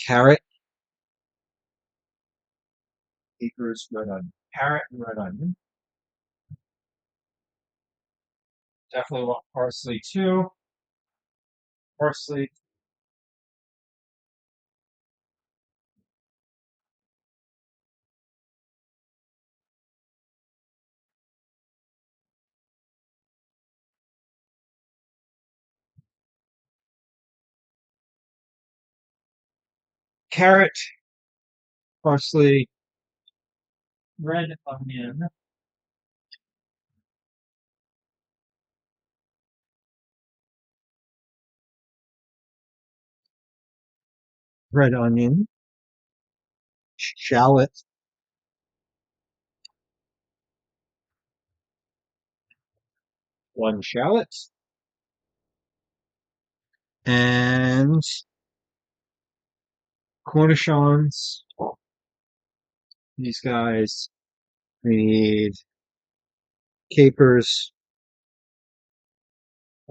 Carrot, capers, red onion. Carrot and red onion. Definitely want parsley too. Parsley, carrot, parsley, red onion, red onion, shallot, one shallot, and cornichons. These guys, we need capers.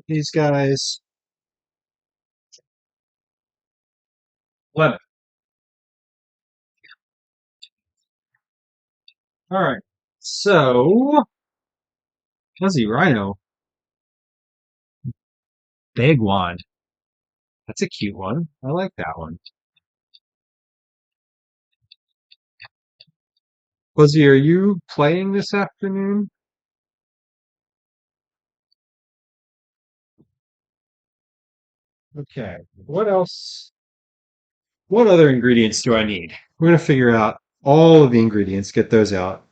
These guys, lemon. All right. So, fuzzy rhino, big wand. That's a cute one. I like that one. Fuzzy, are you playing this afternoon? Okay. What else? What other ingredients do I need? We're going to figure out all of the ingredients, get those out.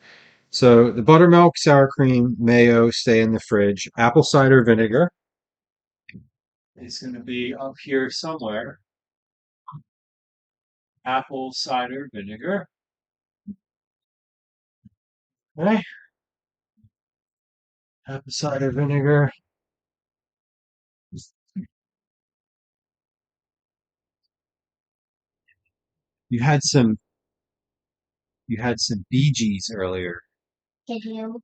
So the buttermilk, sour cream, mayo stay in the fridge. Apple cider vinegar is going to be up here somewhere. Apple cider vinegar. Okay. Apple cider vinegar. You had some you had some Bee Gees earlier. Did you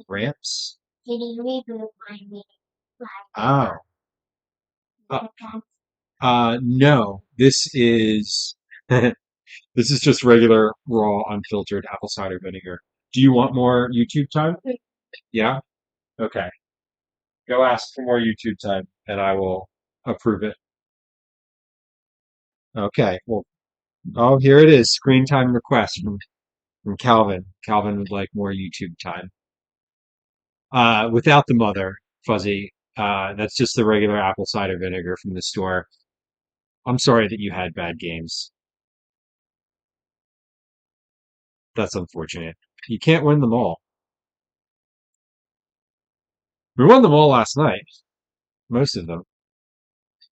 Ramps? Did you reboot my meeting? Oh. Uh, no. This is this is just regular raw unfiltered apple cider vinegar. Do you want more YouTube time? Yeah? Okay. Go ask for more YouTube time and I will approve it. Okay. Well, oh, here it is. Screen time request from Calvin. Calvin would like more YouTube time. Without the mother, Fuzzy. That's just the regular apple cider vinegar from the store. I'm sorry that you had bad games. That's unfortunate. You can't win them all. We won them all last night. Most of them.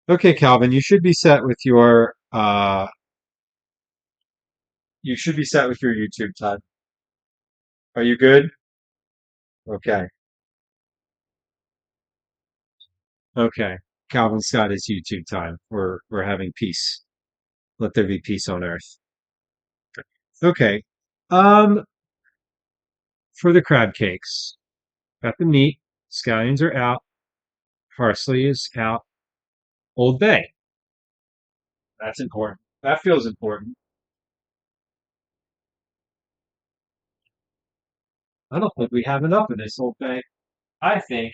Okay, Calvin, you should be set with your YouTube time. Are you good? Okay. Okay. Calvin's got his YouTube time. We're having peace. Let there be peace on earth. Okay. Um, for the crab cakes, got the meat. Scallions are out. Parsley is out. Old Bay. That's important. That feels important. I don't think we have enough of this Old Bay. I think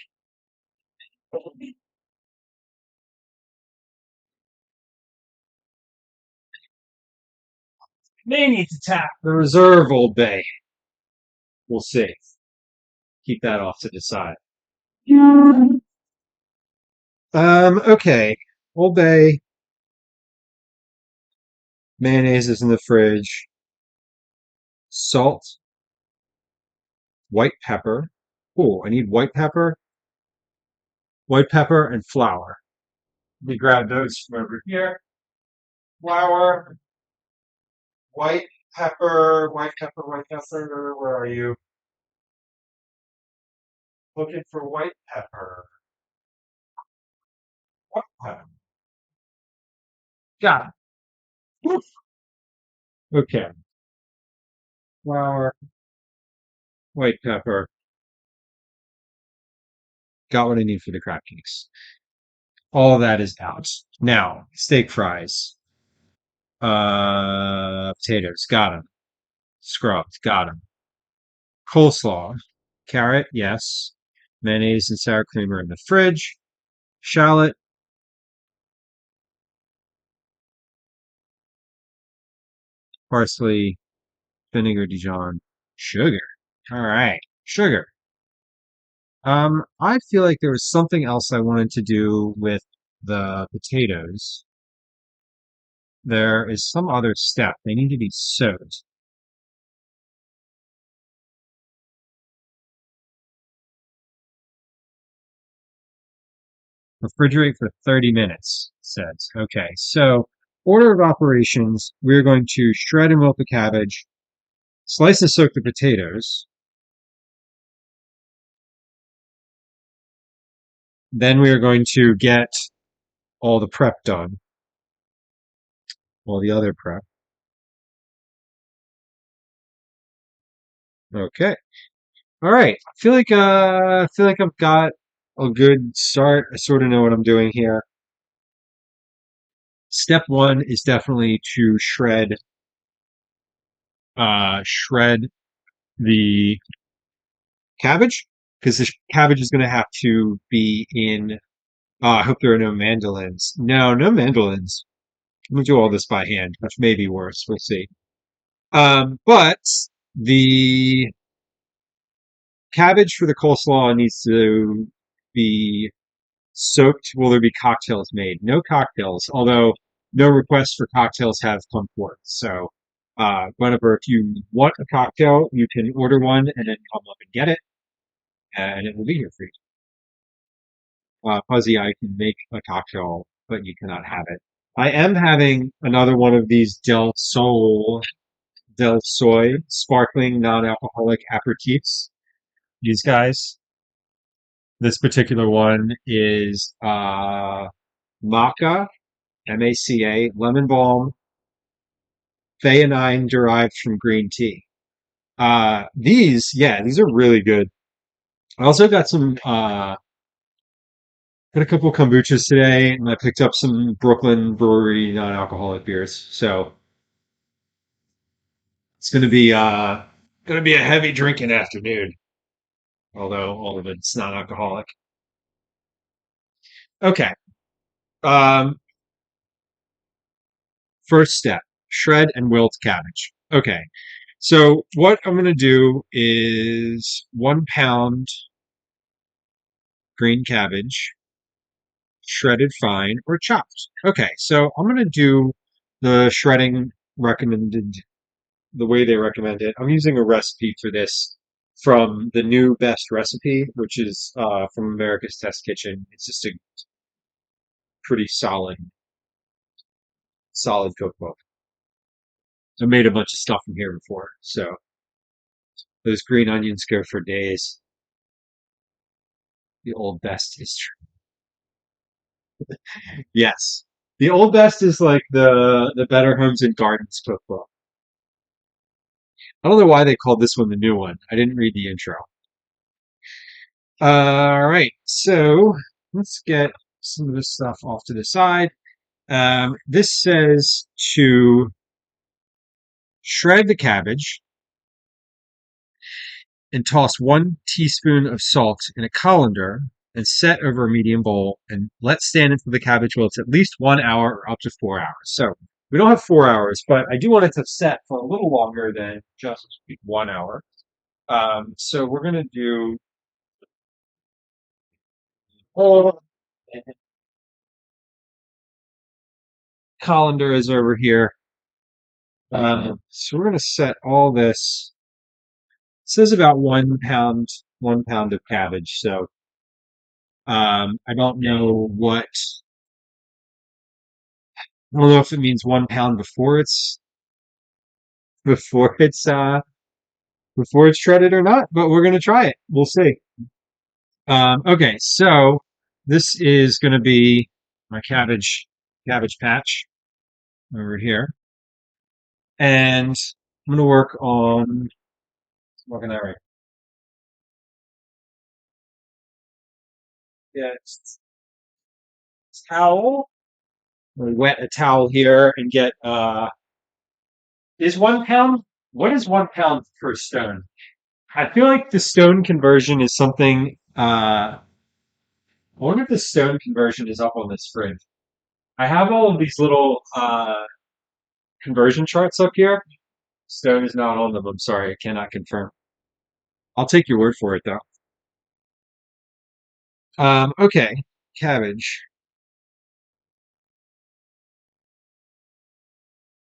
may need to tap the reserve Old Bay. We'll see. Keep that off to the side. Okay. Old Bay, mayonnaise is in the fridge. Salt, white pepper. Oh, I need white pepper, and flour. Let me grab those from over here. Flour, white pepper. Where are you? Looking for white pepper. White pepper. Got it. Okay. Flour, white pepper. Got what I need for the crab cakes. All of that is out. Now, steak fries. Potatoes, got them. Scrubs, got them. Coleslaw, carrot, yes. Mayonnaise and sour cream are in the fridge. Shallot, parsley, vinegar Dijon, sugar. All right, sugar. I feel like there was something else I wanted to do with the potatoes. There is some other step. They need to be soaked. Refrigerate for 30 minutes, it says. Okay, so order of operations, we're going to shred and wilt the cabbage, slice and soak the potatoes. Then we are going to get all the prep done, all the other prep. Okay. All right. I feel like I've got a good start. I sort of know what I'm doing here. Step one is definitely to shred the cabbage because the cabbage is going to have to be in. I hope there are no mandolins. No, no mandolins. I'm gonna do all this by hand, which may be worse. We'll see. But the cabbage for the coleslaw needs to be soaked. Will there be cocktails made? No cocktails, although no requests for cocktails have come forth. So, whenever if you want a cocktail, you can order one and then come up and get it, and it will be here for you. Fuzzy, I can make a cocktail, but you cannot have it. I am having another one of these Del Soy sparkling non-alcoholic aperitifs. These guys. This particular one is maca, M-A-C-A, lemon balm, theanine derived from green tea. These are really good. I also got a couple kombuchas today, and I picked up some Brooklyn Brewery non-alcoholic beers. So it's gonna be a heavy drinking afternoon, although all of it's non-alcoholic. Okay. Um, First step, shred and wilt cabbage. Okay. So what I'm going to do is 1 pound green cabbage, shredded fine or chopped. Okay. So I'm going to do the shredding recommended, the way they recommend it. I'm using a recipe for this from the new best recipe, which is from America's Test Kitchen. It's just a pretty solid cookbook. I made a bunch of stuff from here before, so those green onions go for days. The old best is true. Yes. The old best is like the Better Homes and Gardens cookbook. I don't know why they called this one the new one. I didn't read the intro. All right, so let's get some of this stuff off to the side. This says to shred the cabbage and toss 1 teaspoon of salt in a colander and set over a medium bowl and let stand until the cabbage wilts at least 1 hour or up to 4 hours. So we don't have 4 hours, but I do want it to set for a little longer than just 1 hour. So we're gonna do oh, colander is over here. So we're gonna set all this. It says about 1 pound, 1 pound of cabbage. So I don't know what I don't know if it means 1 pound before it's before it's shredded or not, but we're gonna try it. We'll see. Okay, so this is gonna be my cabbage patch over here, and I'm gonna work on working that right. Yeah, it's towel. We wet a towel here and get is 1 pound? What is 1 pound per stone? I feel like the stone conversion is something I wonder if the stone conversion is up on this fridge. I have all of these little conversion charts up here. Stone is not on them. I'm sorry, I cannot confirm. I'll take your word for it though. Okay, cabbage.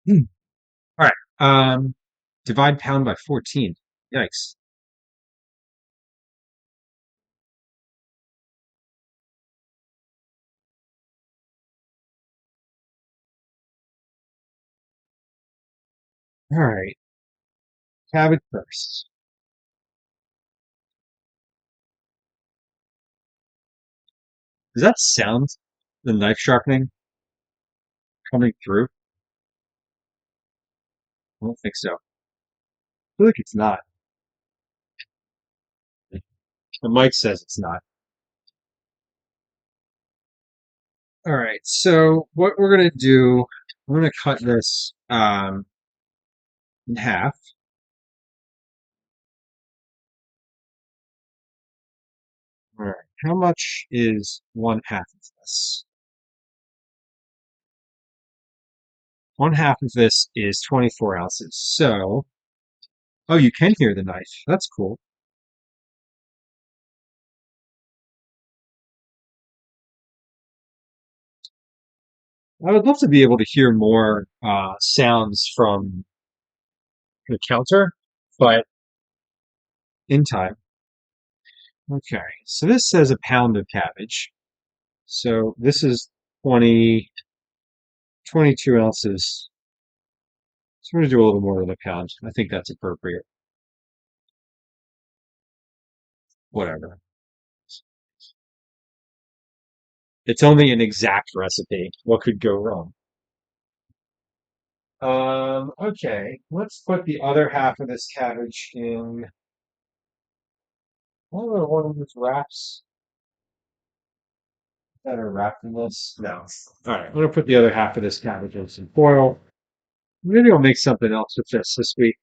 Hmm. All right. Divide pound by 14. Yikes. All right, cabbage first. Does that sound the knife sharpening coming through? I don't think so. I feel like it's not. The mic says it's not. All right, so what we're gonna do, I'm gonna cut this in half. All right, how much is 1/2 of this? 1/2 of this is 24 ounces. So, oh, you can hear the knife. That's cool. I would love to be able to hear more sounds from the counter, but in time. Okay, so this says a pound of cabbage. So this is 20, 22 ounces. So we're going to do a little more than a pound. I think that's appropriate. Whatever. It's only an exact recipe. What could go wrong? Okay, let's put the other half of this cabbage in. I don't know, one of these wraps that are wrapped in this. No. All right, I'm gonna put the other half of this cabbage in some foil. Maybe I'll make something else with this week.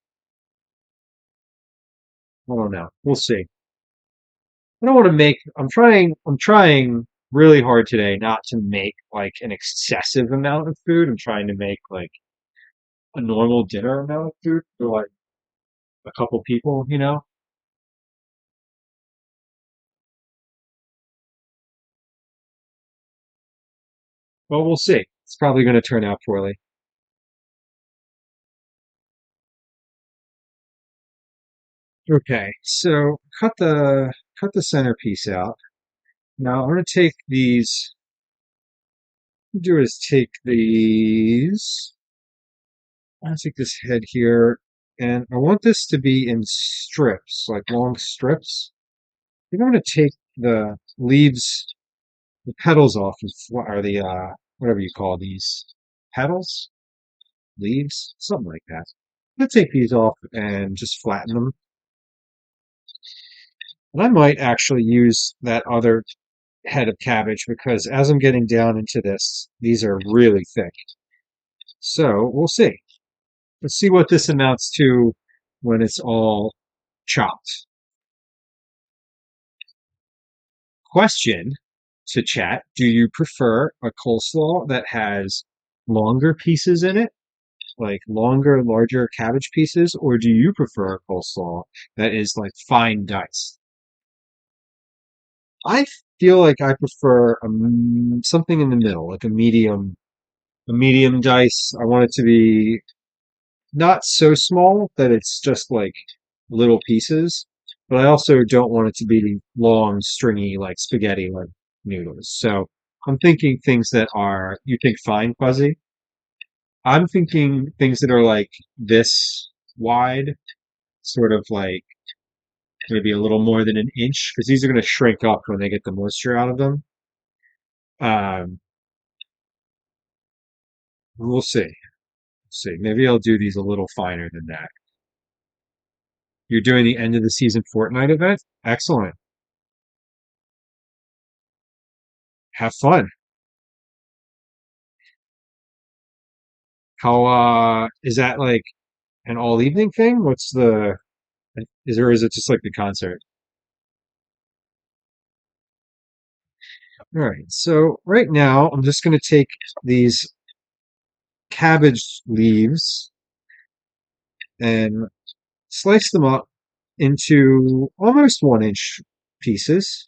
I don't know. We'll see. I don't want to make. I'm trying really hard today not to make like an excessive amount of food. I'm trying to make like a normal dinner amount of food for like a couple people, you know? Well, we'll see. It's probably going to turn out poorly. Okay, so cut the centerpiece out. Now I'm going to take these. What I'll do is take these. I'm going to take this head here, and I want this to be in strips, like long strips. I'm going to take the leaves, the petals off, or the whatever you call these petals, leaves, something like that. I'm going to take these off and just flatten them. And I might actually use that other head of cabbage because as I'm getting down into this, these are really thick. So we'll see. Let's see what this amounts to when it's all chopped. Question to chat. Do you prefer a coleslaw that has longer pieces in it, like longer, larger cabbage pieces, or do you prefer a coleslaw that is like fine diced? I feel like I prefer something in the middle, like a medium dice. I want it to be not so small that it's just like little pieces, but I also don't want it to be long, stringy, like spaghetti, like noodles. So I'm thinking things that are, you think fine, fuzzy? I'm thinking things that are like this wide, sort of like maybe a little more than an inch, because these are going to shrink up when they get the moisture out of them. Um, we'll see. See. Maybe I'll do these a little finer than that. You're doing the end of the season Fortnite event? Excellent. Have fun. How is that like an all evening thing? Is it just like the concert? All right. So right now I'm just going to take these cabbage leaves and slice them up into almost 1 inch pieces.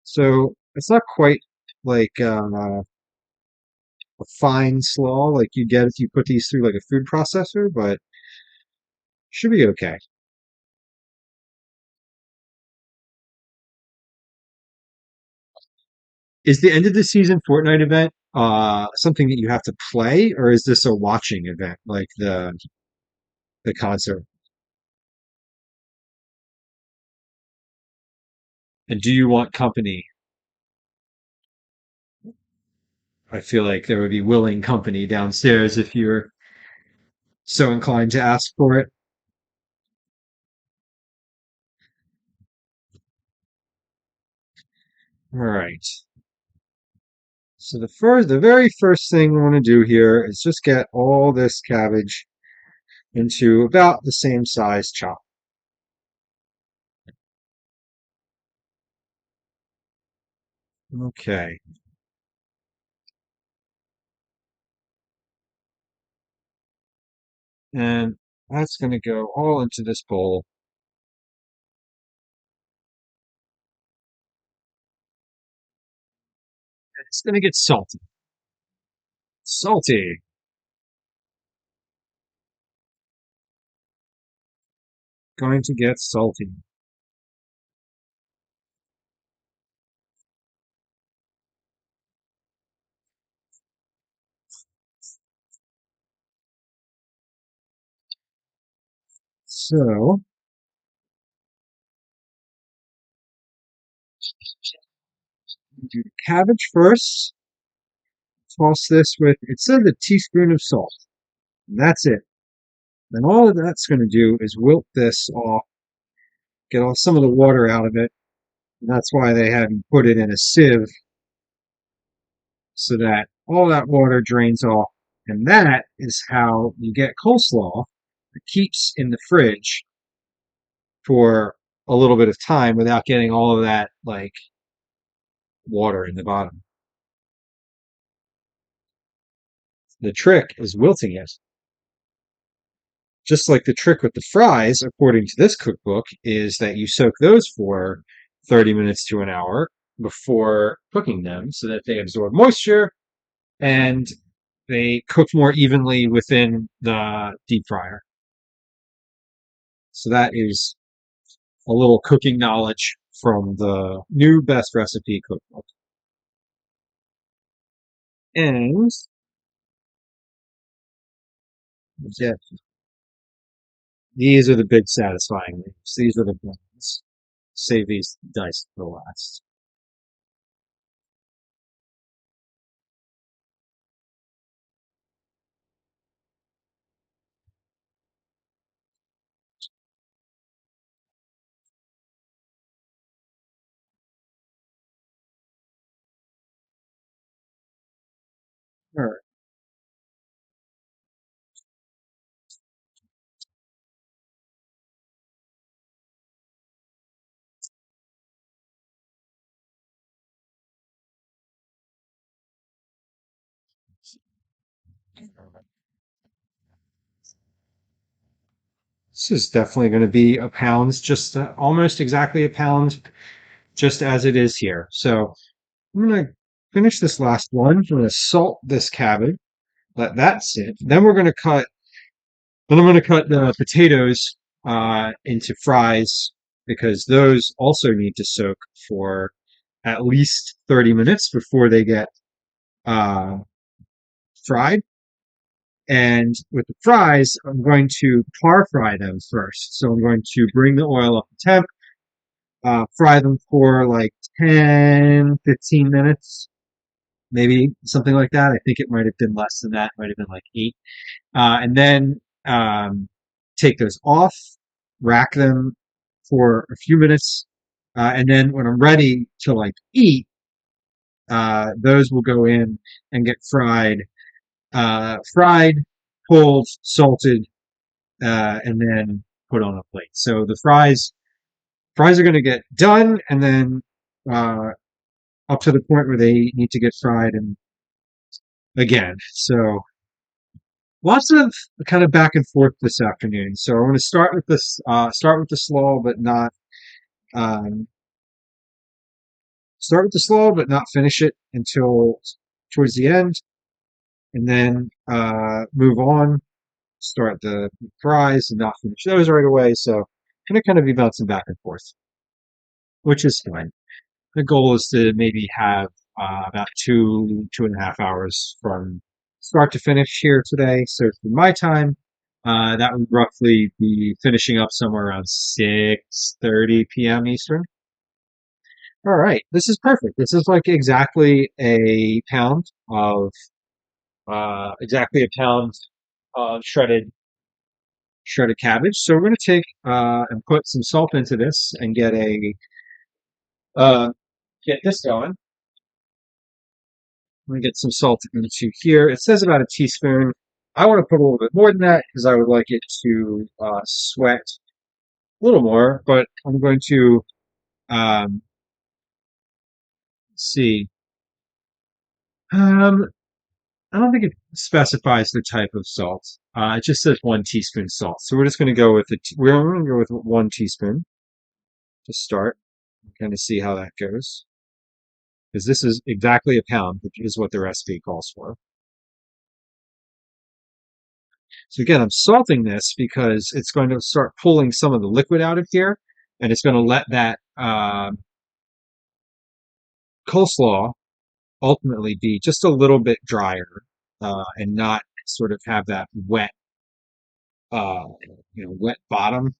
So it's not quite like a fine slaw like you get if you put these through like a food processor, but should be okay. Is the end of the season Fortnite event something that you have to play, or is this a watching event like the concert? And do you want company? I feel like there would be willing company downstairs if you're so inclined to ask for it. All right. So the very first thing we want to do here is just get all this cabbage into about the same size chop. Okay. And that's going to go all into this bowl. It's going to get salty. Salty. Going to get salty. So, do the cabbage first. Toss this with, it said a teaspoon of salt. And that's it. Then all of that's going to do is wilt this off, get all some of the water out of it. And that's why they had me put it in a sieve so that all that water drains off. And that is how you get coleslaw that keeps in the fridge for a little bit of time without getting all of that like water in the bottom. The trick is wilting it. Just like the trick with the fries, according to this cookbook, is that you soak those for 30 minutes to an hour before cooking them so that they absorb moisture and they cook more evenly within the deep fryer. So that is a little cooking knowledge from the new best recipe cookbook. And yeah, these are the big satisfying leaves. These are the ones. Save these dice for last. All right. This is definitely going to be a pound, just almost exactly a pound, just as it is here. So I'm going to finish this last one. I'm going to salt this cabbage, let that sit. Then I'm going to cut the potatoes into fries because those also need to soak for at least 30 minutes before they get uh, fried. And with the fries, I'm going to par fry them first. So I'm going to bring the oil up to temp, fry them for like 10, 15 minutes, maybe something like that. I think it might have been less than that, might have been like 8. And then take those off, rack them for a few minutes. And then when I'm ready to like eat, those will go in and get fried fried, pulled, salted, and then put on a plate. So the fries are going to get done, and then uh, up to the point where they need to get fried, and again. So lots of kind of back and forth this afternoon. So I want to start with this. Start with the slow, but not um, start with the slow, but not finish it until towards the end, and then move on. Start the fries and not finish those right away. So going to kind of be bouncing back and forth, which is fine. The goal is to maybe have about 2.5 hours from start to finish here today. So for my time, that would roughly be finishing up somewhere around 6:30 p.m. Eastern. All right, this is perfect. This is like exactly a pound of shredded cabbage. So we're going to take and put some salt into this and uh, get this going. I'm going to get some salt into here. It says about a teaspoon. I want to put a little bit more than that because I would like it to sweat a little more, but I'm going to um, see. Um, I don't think it specifies the type of salt. It just says 1 teaspoon salt. So we're just going to go with we're going to go with 1 teaspoon to start and kind of see how that goes. Because this is exactly a pound, which is what the recipe calls for. So again, I'm salting this because it's going to start pulling some of the liquid out of here, and it's going to let that coleslaw ultimately be just a little bit drier and not sort of have that uh, wet bottom.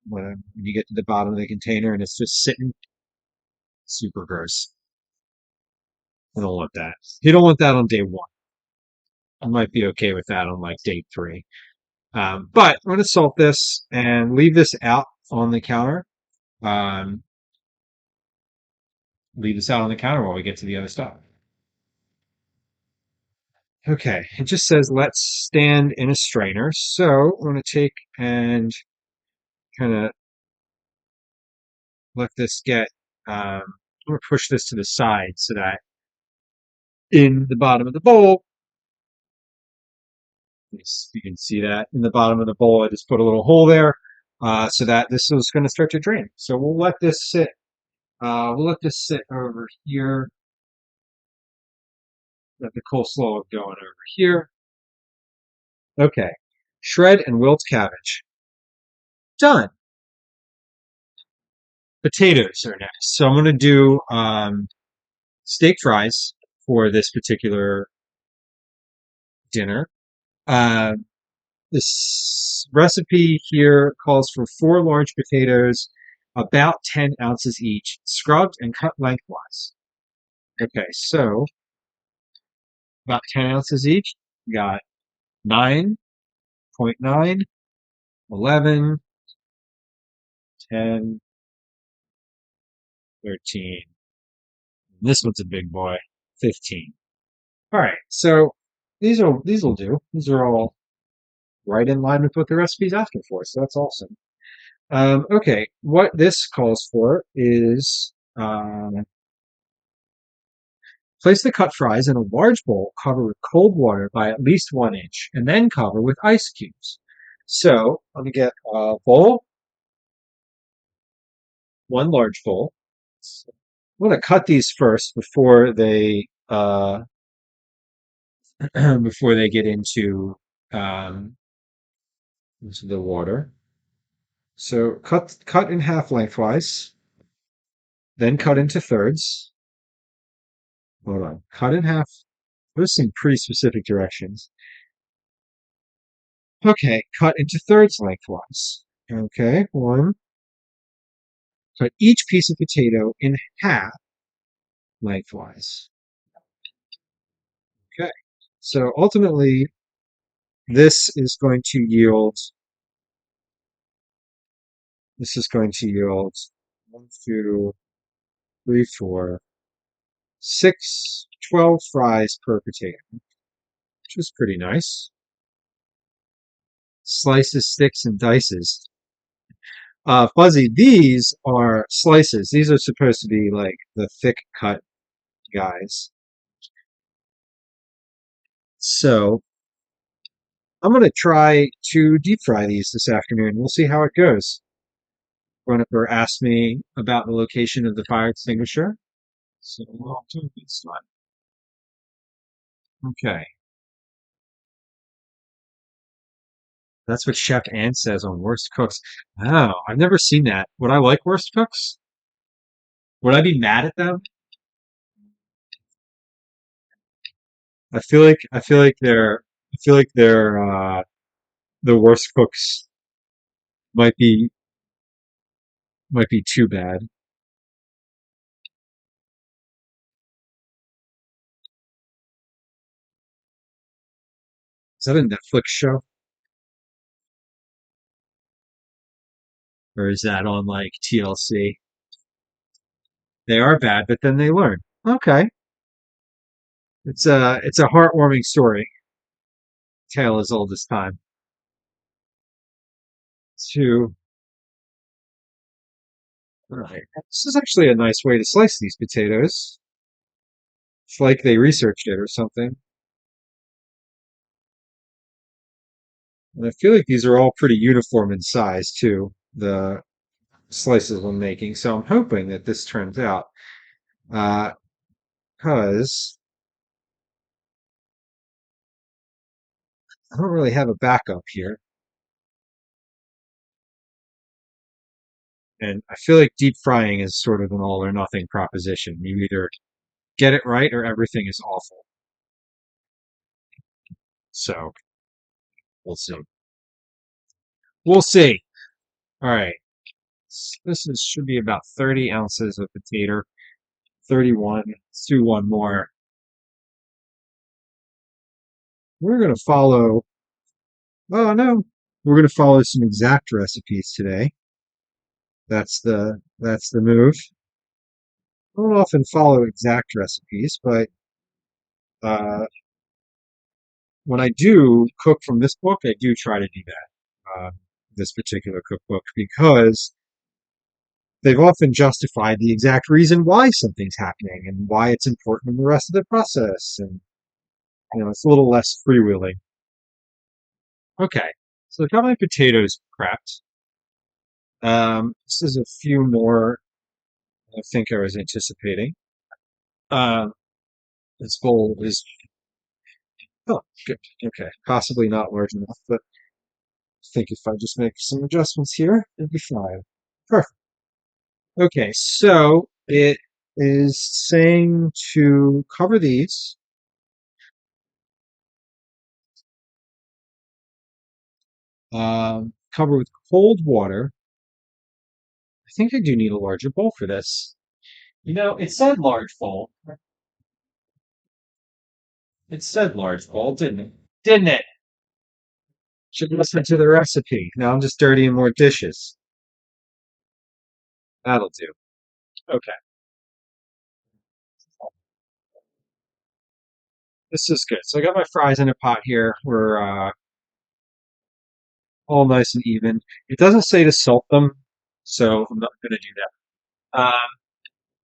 When you get to the bottom of the container and it's just sitting, super gross. I don't want that. You don't want that on day one. I might be okay with that on like day three. But I'm going to salt this and leave this out on the counter. Um, leave this out on the counter while we get to the other stuff. Okay, it just says let's stand in a strainer. So I'm going to take and kind of let this get, I'm going to push this to the side so that in the bottom of the bowl, you can see that in the bottom of the bowl, I just put a little hole there so that this is going to start to drain. So we'll let this sit. We'll let this sit over here. Let the coleslaw going over here. Okay. Shred and wilt cabbage. Done. Potatoes are next. So I'm going to do steak fries for this particular dinner. Uh, this recipe here calls for 4 large potatoes, about 10 ounces each, scrubbed and cut lengthwise. Okay, so about 10 ounces each. We got 9.9, 11, 10, 13. This one's a big boy, 15. All right, so these will do. These are all right in line with what the recipe's asking for, so that's awesome. Okay, what this calls for is place the cut fries in a large bowl, cover with cold water by at least 1 inch, and then cover with ice cubes. So let me get a bowl, one large bowl. I'm going to cut these first before they get um, into the water. So cut in half lengthwise, then cut into thirds. Hold on, cut in half. There's some pretty specific directions. Okay, cut into thirds lengthwise. Okay, one. Cut each piece of potato in half lengthwise. Okay, so ultimately, this is going to yield. This is going to yield 1, 2, 3, 4, 6, 12 fries per potato. which was pretty nice. Slices, sticks, and dices. Fuzzy, these are slices. These are supposed to be like the thick cut guys. So I'm going to try to deep fry these this afternoon. We'll see how it goes. Jennifer asked me about the location of the fire extinguisher. So we'll do this one. Okay. That's what Chef Ann says on Worst Cooks. Oh, I've never seen that. Would I like Worst Cooks? Would I be mad at them? I feel like the Worst Cooks might be might be too bad. Is that a Netflix show? Or is that on like TLC? They are bad, but then they learn. Okay. It's a heartwarming story. Tale as old as time. To All right. This is actually a nice way to slice these potatoes. It's like they researched it or something. And I feel like these are all pretty uniform in size too, the slices I'm making. So I'm hoping that this turns out. Because I don't really have a backup here. And I feel like deep frying is sort of an all or nothing proposition. You either get it right or everything is awful. So we'll see. We'll see. All right. Should be about 30 ounces of potato. 31. Let's do one more. We're going to follow, oh no, we're going to follow some exact recipes today. That's the move. I don't often follow exact recipes, but uh, when I do cook from this book, I do try to do that. This particular cookbook, because they've often justified the exact reason why something's happening and why it's important in the rest of the process. And, it's a little less freewheeling. Okay, so I've got my potatoes prepped. This is a few more I think I was anticipating. Um, this bowl is, oh, good. Okay, possibly not large enough, but I think if I just make some adjustments here, it'll be fine. Perfect. Okay, so it is saying to cover these. Cover with cold water. I think I do need a larger bowl for this. It said large bowl. It said large bowl, didn't it? Didn't it? Should listen to the recipe. Now I'm just dirtying more dishes. That'll do. Okay, this is good. So I got my fries in a pot here. We're all nice and even. It doesn't say to salt them, so I'm not going to do that.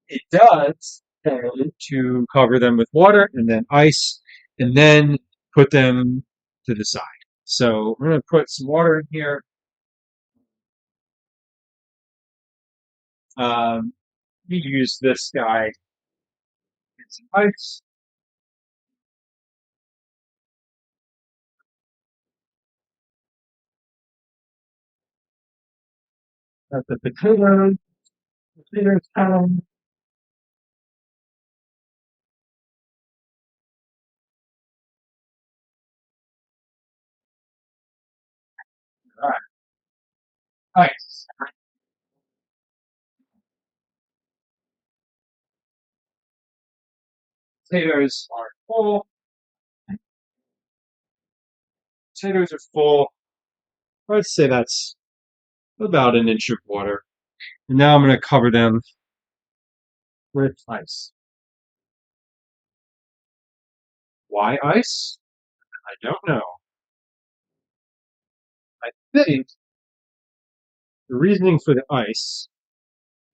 It does say to cover them with water and then ice, and then put them to the side. So I'm going to put some water in here. We use this guy and some ice. Got the potatoes. Potatoes come. All right, ice. Potatoes are full. Potatoes are full. I'd say that's about an inch of water. And now I'm going to cover them with ice. Why ice? I don't know. I think the reasoning for the ice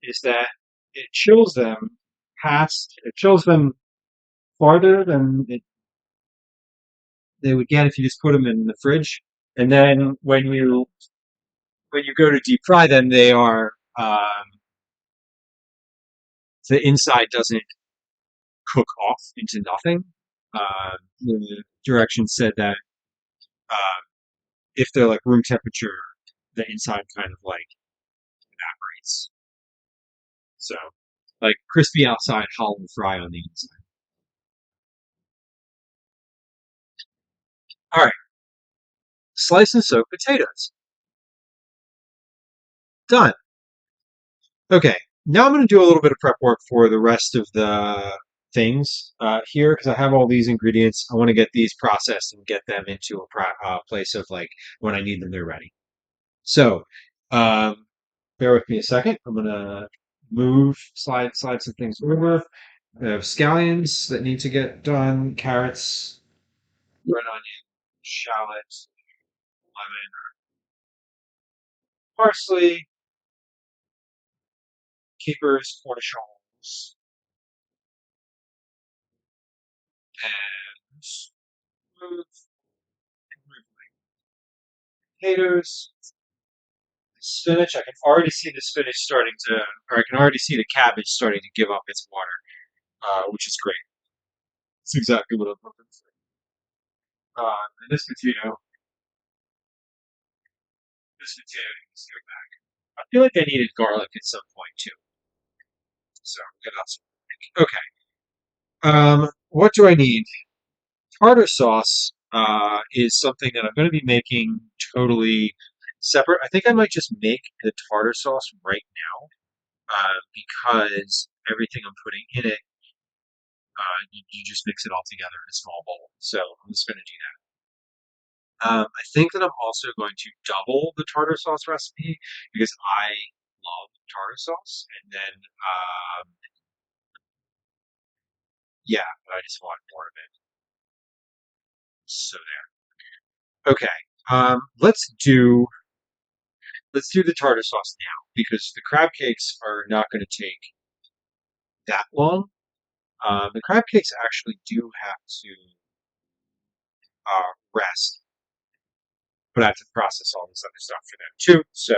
is that it chills them farther than they would get if you just put them in the fridge. And then when you go to deep fry them, they are the inside doesn't cook off into nothing. The directions said that uh, if they're like room temperature, the inside kind of like evaporates. So like crispy outside, hollow fry on the inside. All right, slice and soak potatoes. Done. Okay, now I'm going to do a little bit of prep work for the rest of the things here because I have all these ingredients. I want to get these processed and get them into a place of like when I need them, they're ready. So, um, bear with me a second. I'm going to slide some things over. I have scallions that need to get done, carrots, red onion, shallots, lemon, parsley, capers, cornichons, and smooth potatoes, spinach. I can already see the spinach starting to, or I can already see the cabbage starting to give up its water, which is great. It's exactly what I'm looking for. And this potato needs to go back. I feel like I needed garlic at some point too, so get out some. Okay. What do I need? Tartar sauce is something that I'm going to be making totally separate. I think I might just make the tartar sauce right now because everything I'm putting in it, you just mix it all together in a small bowl. So I'm just going to do that. I think that I'm also going to double the tartar sauce recipe because I love tartar sauce. And then, yeah, I just want more of it. So there. Okay. Um, let's do let's do the tartar sauce now because the crab cakes are not going to take that long. The crab cakes actually do have to rest, but I have to process all this other stuff for them too. So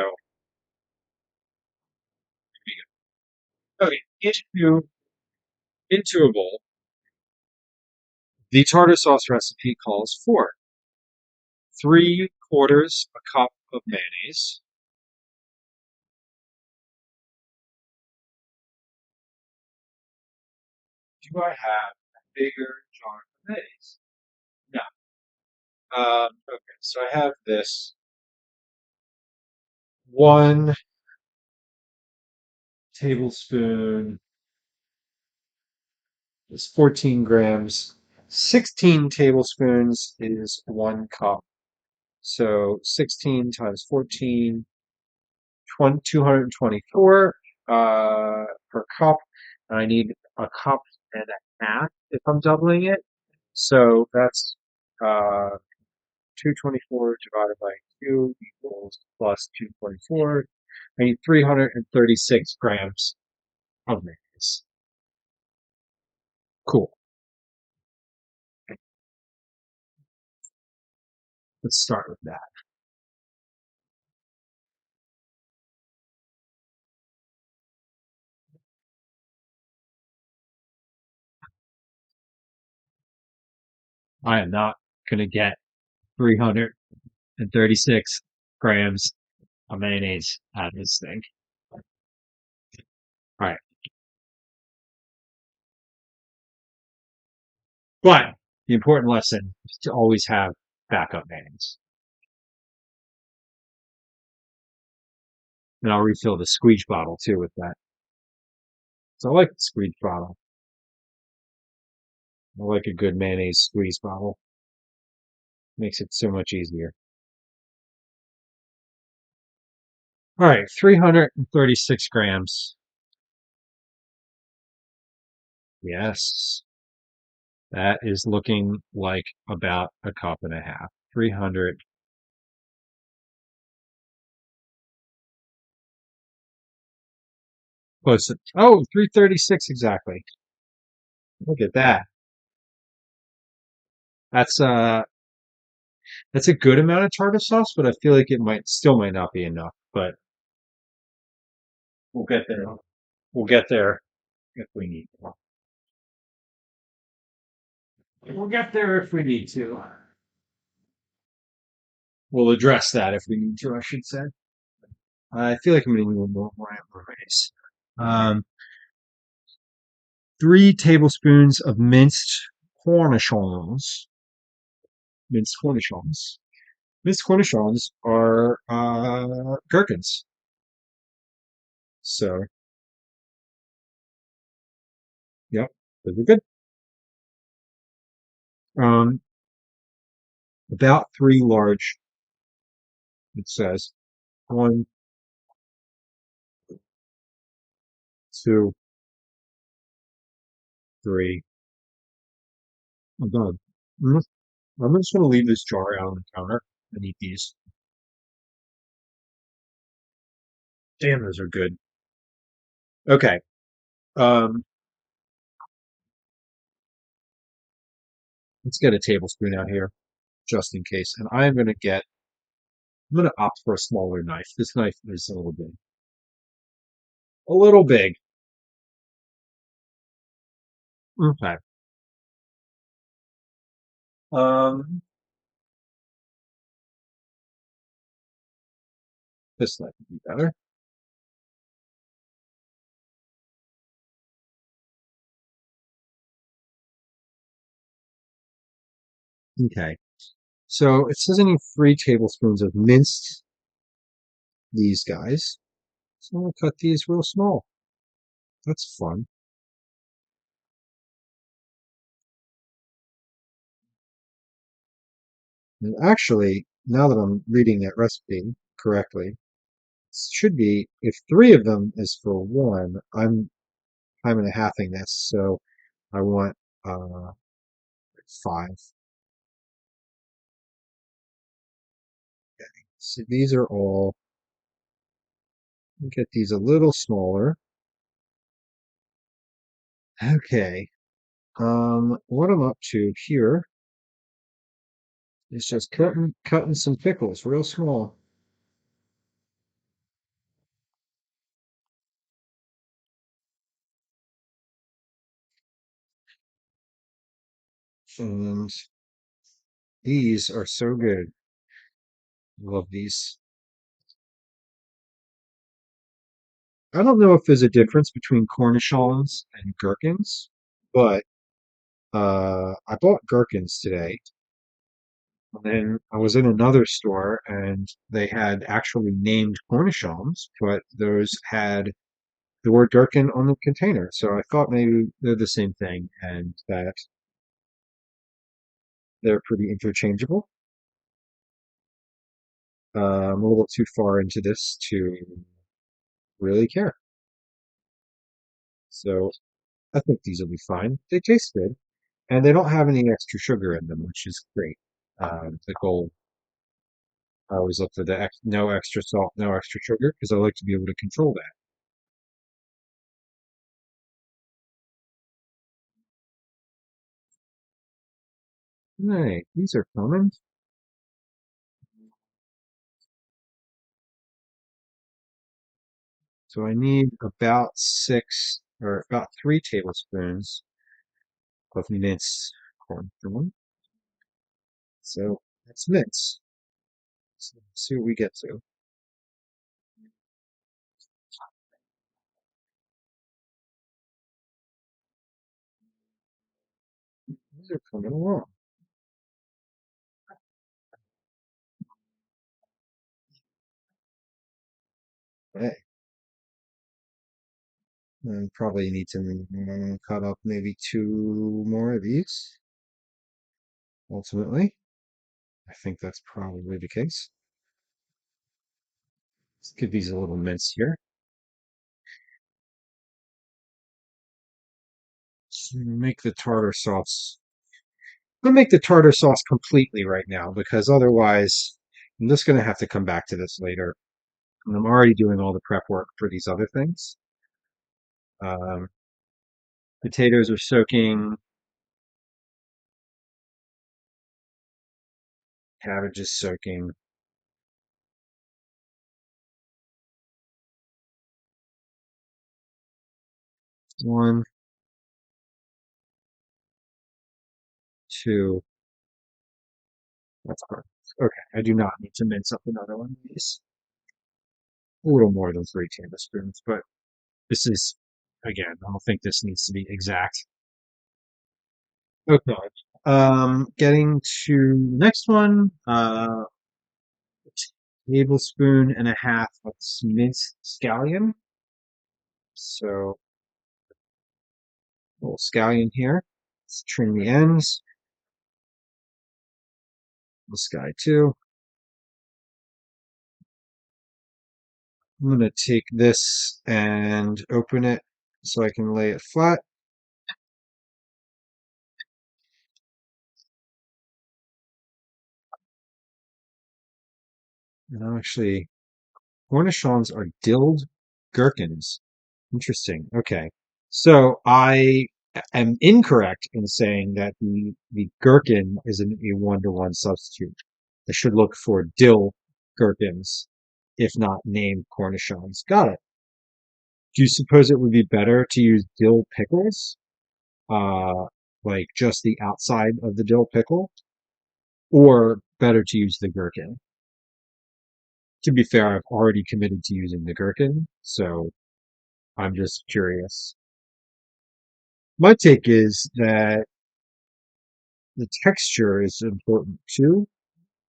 okay, into a bowl. The tartar sauce recipe calls for 3/4 a cup of mayonnaise. Do I have a bigger jar of mayonnaise? No. Okay, so I have this 1 tablespoon. It's 14 grams. 16 tablespoons is 1 cup. So 16 times 14, 224 per cup. And I need a cup and a half if I'm doubling it. So that's 224 divided by 2 equals plus 224. I need 336 grams of mayonnaise. Cool. Let's start with that. I am not going to get 336 grams of mayonnaise out of this thing. All right. But the important lesson is to always have backup mayonnaise. And I'll refill the squeeze bottle too with that. So I like the squeeze bottle. I like a good mayonnaise squeeze bottle. Makes it so much easier. All right, 336 grams. Yes. That is looking like about a cup and a half. 300. Close to, oh, 336 exactly. Look at that. That's that's a good amount of tartar sauce, but I feel like it might not be enough. But we'll get there. We'll get there if we need to. We'll get there if we need to. We'll address that if we need to, I should say. I feel like I'm going to need more rice. Um, 3 tablespoons of cornichons. Minced cornichons. Minced cornichons are gherkins. So, yep, those are good. Um, about 3 large, it says. 1, 2, 3. I'm done. I'm just going to leave this jar out on the counter and eat these. Damn, those are good. Okay. Um, let's get a tablespoon out here just in case. And I'm going to opt for a smaller knife. This knife is a little big. A little big. Okay. Um, this knife would be better. Okay. So it says I need 3 tablespoons of minced these guys. So I'm going to cut these real small. That's fun. And actually, now that I'm reading that recipe correctly, it should be if 3 of them is for one, I'm time and a halfing this, so I want 5. So these are all, get these a little smaller. Okay. What I'm up to here is just cutting some pickles real small. And these are so good. Love these. I don't know if there's a difference between cornichons and gherkins, but I bought gherkins today. And then I was in another store and they had actually named cornichons, but those had the word gherkin on the container. So I thought maybe they're the same thing and that they're pretty interchangeable. I'm a little too far into this to really care. So I think these will be fine. They taste good and they don't have any extra sugar in them, which is great. The goal, I always look for the no extra salt, no extra sugar, because I like to be able to control that. Right, these are coming. So I need about 3 tablespoons of minced corn. So let's mix. So let's see what we get to. These are coming along. Okay. And probably need to cut up maybe 2 more of these, ultimately. I think that's probably the case. Let's give these a little mince here. Make the tartar sauce I'm gonna make the tartar sauce completely right now because otherwise I'm just gonna have to come back to this later. And I'm already doing all the prep work for these other things. Um, Potatoes are soaking, cabbage is soaking. One, two, that's perfect. Okay, I do not need to mince up another one of these. A little more than 3 tablespoons, but this is, again, I don't think this needs to be exact. Okay. Getting to the next one, tablespoon and a half of minced scallion. So a little scallion here. Let's trim the ends. This guy too. I'm gonna take this and open it so I can lay it flat. And actually, cornichons are dilled gherkins. Interesting. Okay. So I am incorrect in saying that the gherkin is a one-to-one substitute. I should look for dill gherkins, if not named cornichons. Got it. Do you suppose it would be better to use dill pickles? Like just the outside of the dill pickle, or better to use the gherkin? To be fair, I've already committed to using the gherkin, so I'm just curious. My take is that the texture is important too.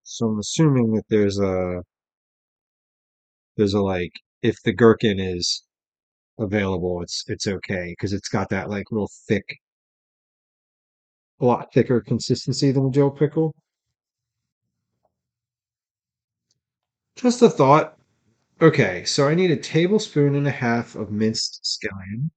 So I'm assuming that there's a like if the gherkin is available, it's okay because it's got that like real thick, a lot thicker consistency than a dill pickle. Just a thought. Okay, so I need a tablespoon and a half of minced scallion.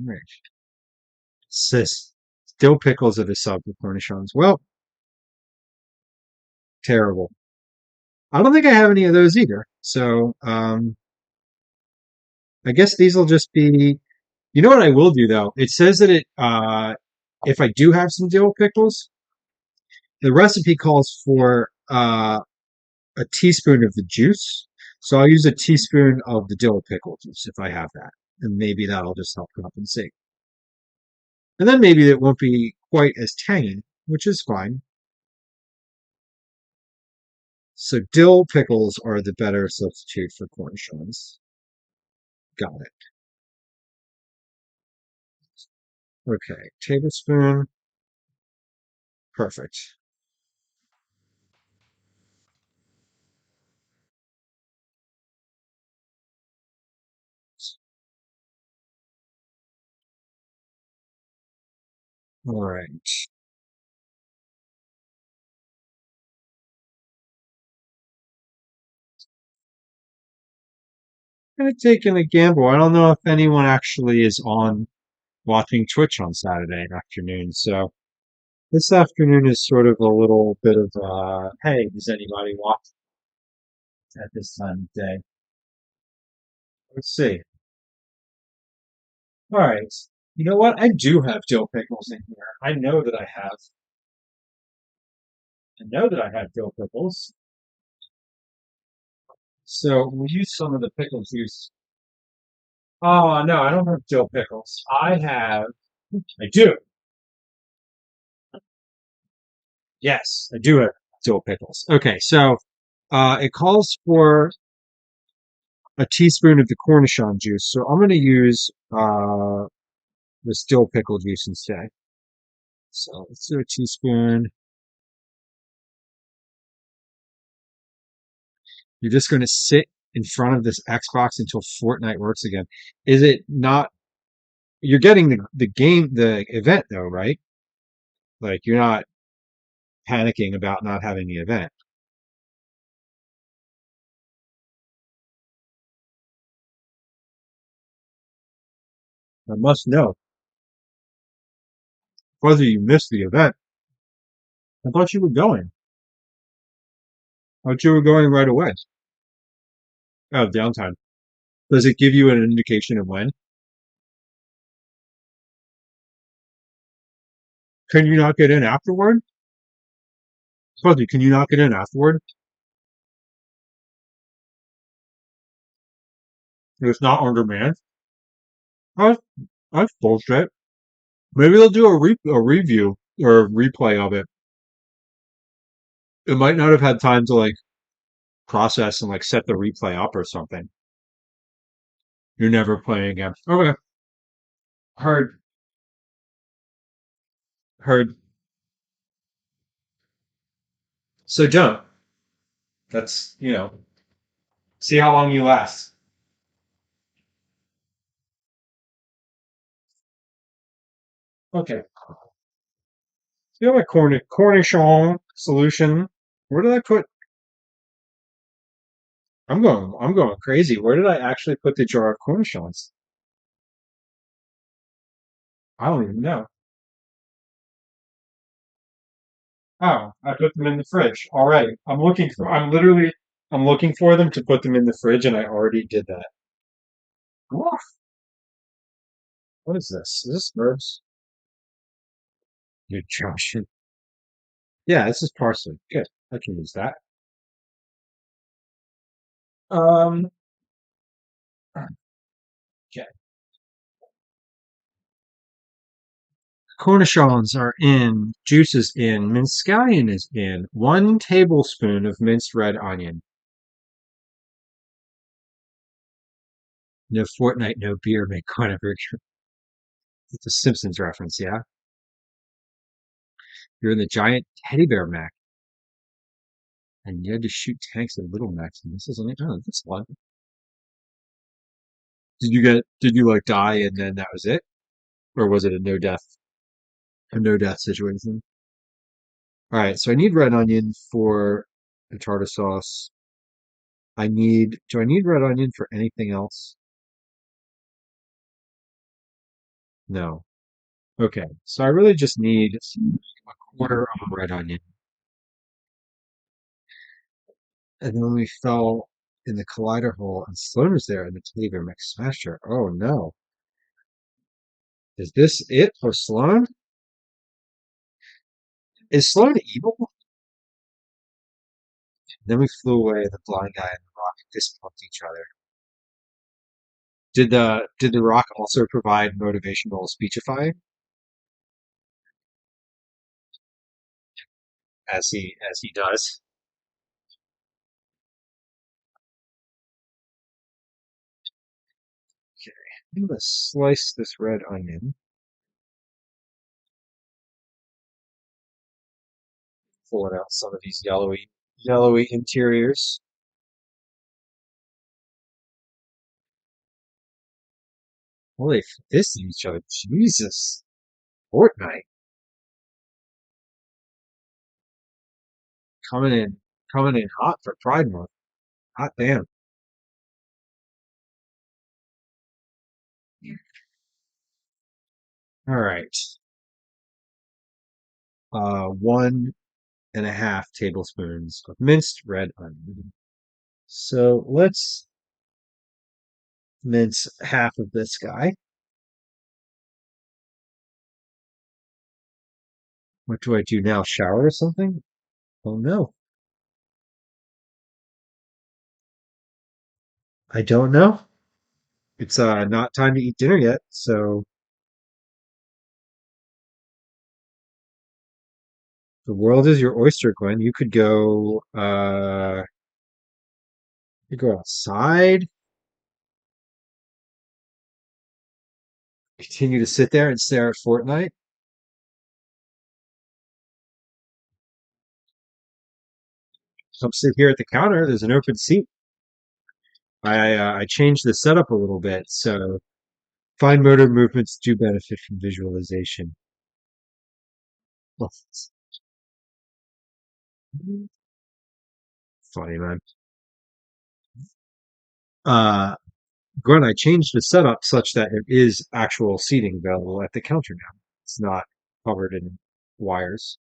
Right. Sis, dill pickles are the sub for cornichons. Well, terrible. I don't think I have any of those either. So I guess these will just be. You know what I will do though? It says that if I do have some dill pickles, the recipe calls for a teaspoon of the juice. So I'll use a teaspoon of the dill pickle juice if I have that, and maybe that'll just help compensate. And then maybe it won't be quite as tangy, which is fine. So dill pickles are the better substitute for cornichons. Got it. Okay, tablespoon. Perfect. All right. Kind of taking a gamble. I don't know if anyone actually is on watching Twitch on Saturday afternoon. So this afternoon is sort of a little bit of hey, does anybody watch at this time of day? Let's see. All right. You know what? I do have dill pickles in here. I know that I have dill pickles. So we'll use some of the pickle juice. Oh no, I don't have dill pickles. I do. Yes, I do have dill pickles. Okay, so it calls for a teaspoon of the cornichon juice. So I'm going to use the dill pickle juice instead. So let's do a teaspoon. You're just going to sit in front of this Xbox until Fortnite works again. Is it not? You're getting the event though, right? Like you're not panicking about not having the event. I must know whether you missed the event. I thought you were going. I thought you were going right away. Oh, downtime. Does it give you an indication of when? Can you not get in afterward? Fuzzy, can you not get in afterward? It's not on demand. That's, that's bullshit. Maybe they'll do a review or a replay of it. It might not have had time to like process and like set the replay up or something. You're never playing again. Okay. Heard. Heard. So don't. That's, see how long you last. Okay. So you have a cornichon solution. Where did I put? I'm going crazy. Where did I actually put the jar of cornichons? I don't even know. Oh, I put them in the fridge. All right. I'm looking for them to put them in the fridge and I already did that. Woof. What is this? Is this herbs? You're joshing. Yeah, this is parsley. Good. I can use that. Um, okay. Cornichons are in, juices in, minced scallion is in, 1 tablespoon of minced red onion. No Fortnite, no beer, make whatever. It's a Simpsons reference, yeah? You're in the giant teddy bear mech, and you had to shoot tanks at little mechs, and this isn't it. Oh, that's fun. Did you like die and then that was it? Or was it a no death situation? All right, so I need red onion for the tartar sauce. Do I need red onion for anything else? No. Okay, so I really just need a quarter of a red onion. And then we fell in the collider hole, and Sloan was there, and the teddy bear mech smashed her. Oh no. Is this it for Sloan? Is Sloan evil? Then we flew away, and the blind guy and the rock fist pumped each other. Did the rock also provide motivational speechifying as he does? Okay, I'm gonna slice this red onion, pulling out some of these yellowy interiors. Holy, this each other, Jesus! Fortnite coming in, coming in hot for Pride Month. Hot damn! All right, 1.5 tablespoons of minced red onion. So let's mince half of this guy. What do I do now? Shower or something? Oh no, I don't know. It's not time to eat dinner yet, so the world is your oyster, Glenn. You go outside, continue to sit there and stare at Fortnite. Come sit here at the counter. There's an open seat. I changed the setup a little bit, so Fine motor movements do benefit from visualization. Well, funny, man. Uh, Gwen, I changed the setup such that there is actual seating available at the counter now. It's not covered in wires.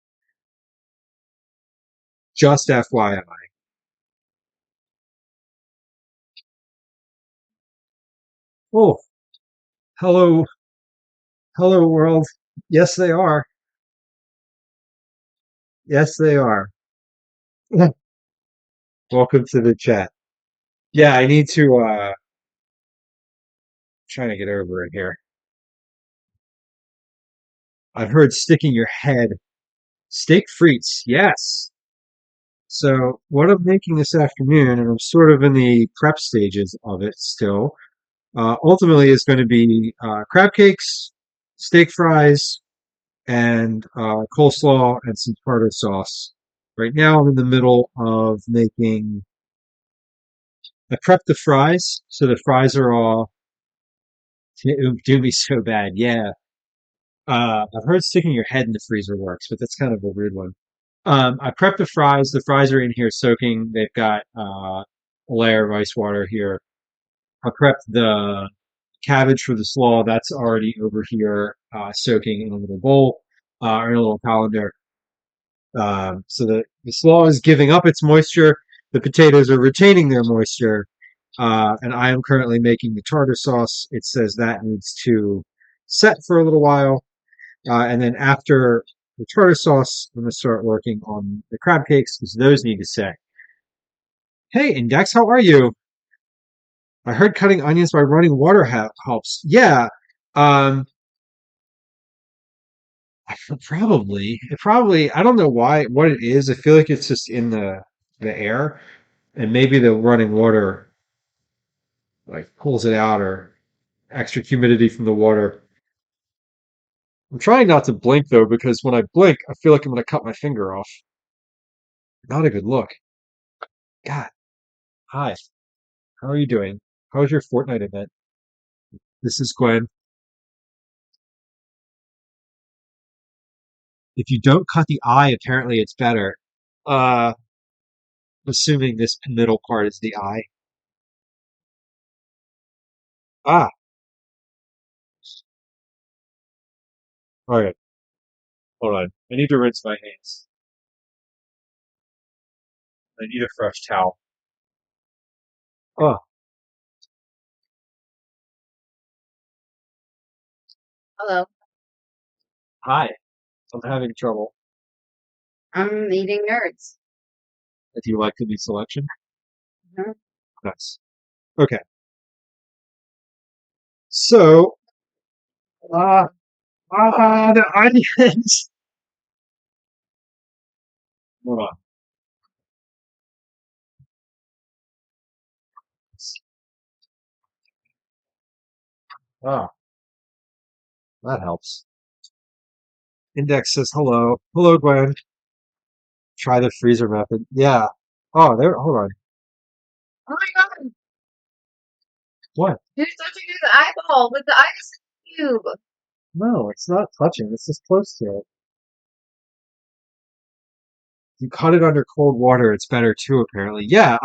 Just FYI. Oh, hello, hello world. Yes, they are. Yes, they are. Welcome to the chat. Yeah, I need to trying to get over it here. I've heard sticking your head. Steak frites, yes. So what I'm making this afternoon, and I'm sort of in the prep stages of it still, ultimately is going to be crab cakes, steak fries, and coleslaw and some tartar sauce. Right now I'm in the middle of making, I prepped the fries, so the fries are all, it would do me so bad, yeah. I've heard sticking your head in the freezer works, but that's kind of a weird one. I prepped the fries. The fries are in here soaking. They've got a layer of ice water here. I prepped the cabbage for the slaw. That's already over here soaking in a little bowl or in a little colander. So the slaw is giving up its moisture. The potatoes are retaining their moisture. And I am currently making the tartar sauce. It says that needs to set for a little while. And then after the tartar sauce, I'm going to start working on the crab cakes because those need to set. Hey, Index, how are you? I heard cutting onions by running water helps. Yeah, um, probably. It probably. I don't know why. What it is. I feel like it's just in the air, and maybe the running water like pulls it out, or extra humidity from the water. I'm trying not to blink though, because when I blink, I feel like I'm going to cut my finger off. Not a good look. God. Hi. How are you doing? How was your Fortnite event? This is Gwen. If you don't cut the eye, apparently it's better. Uh, assuming this middle part is the eye. Ah, all right. Hold on. I need to rinse my hands. I need a fresh towel. Oh, Hello. hi. I'm having trouble. I'm eating nerds. Do you like the new selection? Mhm. Nice. Okay. So, uh, the onions. Hold on. Oh, that helps. Index says hello. Hello, Gwen. Try the freezer method. Yeah. Oh, there. Hold on. Oh my god, What? you're touching his eyeball with the ice cube. No, it's not touching. It's just close to it. You cut it under cold water, it's better too, apparently. Yeah,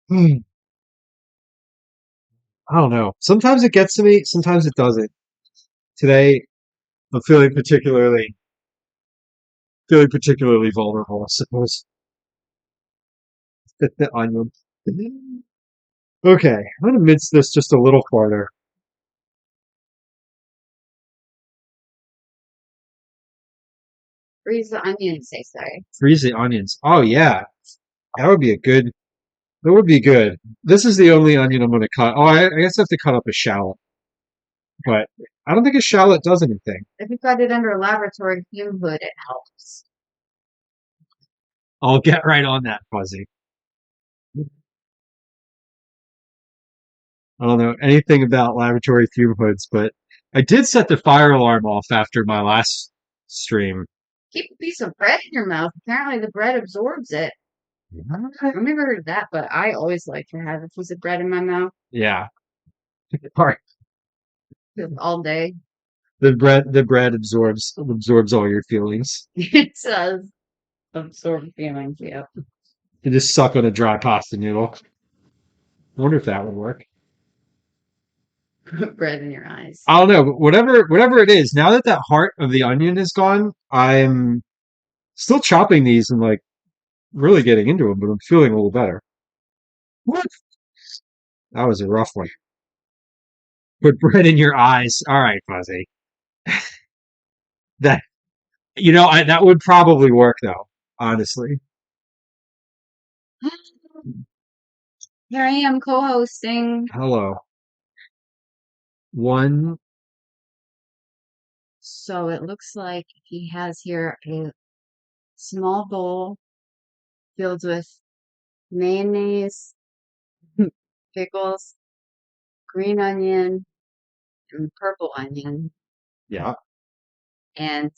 hmm, I don't know. Sometimes it gets to me, sometimes it doesn't. Today, I'm feeling particularly vulnerable, I suppose. The onion. Okay, I'm gonna mince this just a little farther. Freeze the onions, they say. Freeze the onions. Oh yeah, that would be a good. That would be good. This is the only onion I'm gonna cut. Oh, I guess I have to cut up a shallot, but I don't think a shallot does anything. If you cut it under a laboratory fume hood, it helps. I'll get right on that, Fuzzy. I don't know anything about laboratory fume hoods, but I did set the fire alarm off after my last stream. Keep a piece of bread in your mouth. Apparently, the bread absorbs it. I've never heard of that, but I always like to have a piece of bread in my mouth. Yeah. All right. all day. The bread absorbs all your feelings. It says absorb feelings. Yep. You just suck on a dry pasta noodle. I wonder if that would work. Bread in your eyes. I don't know, but whatever it is, now that that heart of the onion is gone, I'm still chopping these and like really getting into them, but I'm feeling a little better. What? That was a rough one. Put bread in your eyes. All right, Fuzzy. That that would probably work though, honestly. Here I am co-hosting. Hello. One, So it looks like he has here a small bowl filled with mayonnaise, pickles, green onion, and purple onion. yeah, And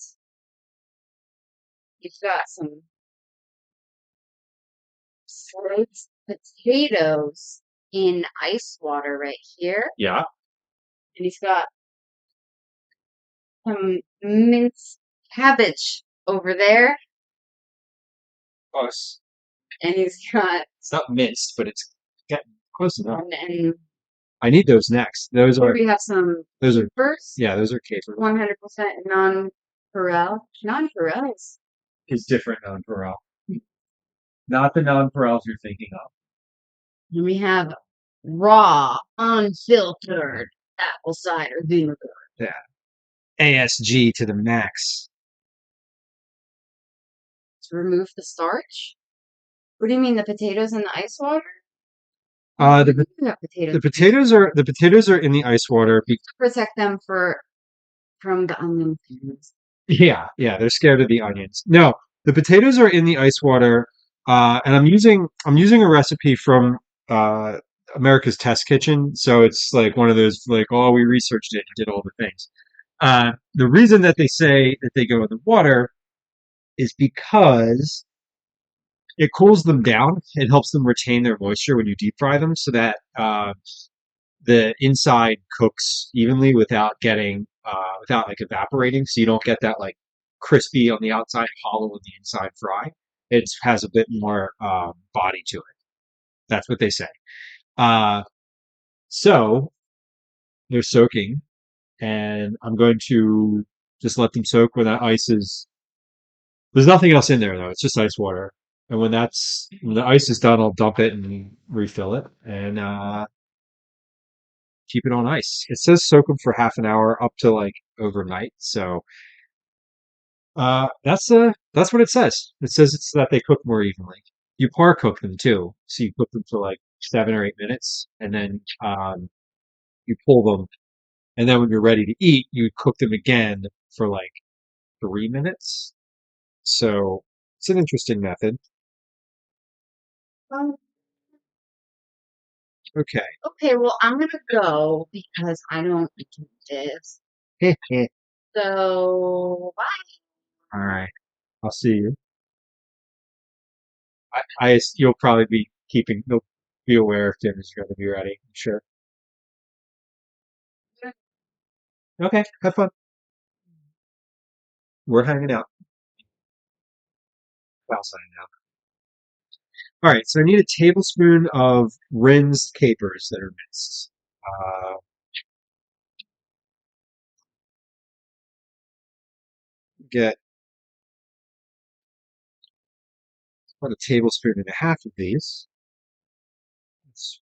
he's got some sliced potatoes in ice water right here. yeah. And he's got some minced cabbage over there. Close. And he's got, It's not minced, but it's getting close enough. and I need those next. here we have some Those are capers, yeah, those are caper. 100% non-Perel. Non-Perels. Is different non-Perel. Not the non-Perels you're thinking of. And we have raw, unfiltered apple cider vinegar. Yeah. ASG to the max. To remove the starch? What do you mean, the potatoes in the ice water? The You have potatoes the potatoes are in the ice water. to protect them from the onion fumes. Yeah, they're scared of the onions. No, the potatoes are in the ice water, and I'm using a recipe from uh, America's Test Kitchen. So it's like one of those like, oh, we researched it and did all the things. The reason that they say that they go in the water is because it cools them down. It helps them retain their moisture when you deep fry them, so that the inside cooks evenly without like evaporating, so you don't get that like crispy on the outside, hollow on the inside fry. It has a bit more body to it. That's what they say. Uh, so they're soaking, and I'm going to just let them soak when that ice is. There's nothing else in there though. It's just ice water. And when the ice is done, I'll dump it and refill it and keep it on ice. It says soak them for half an hour up to like overnight. So that's what it says. It says it's that they cook more evenly. You par cook them too, so you cook them for like 7 or 8 minutes, and then you pull them, and then when you're ready to eat, you cook them again for like 3 minutes. So it's an interesting method. Um, Okay. okay, well, I'm gonna go because I don't do this. So, bye. All right. I'll see you. You'll probably be you'll be aware if dinner's going to be ready. I'm sure. Okay. Have fun. We're hanging out. Well, signing out. All right. So I need a tablespoon of rinsed capers that are minced. Uh, get about a tablespoon and a half of these. It's,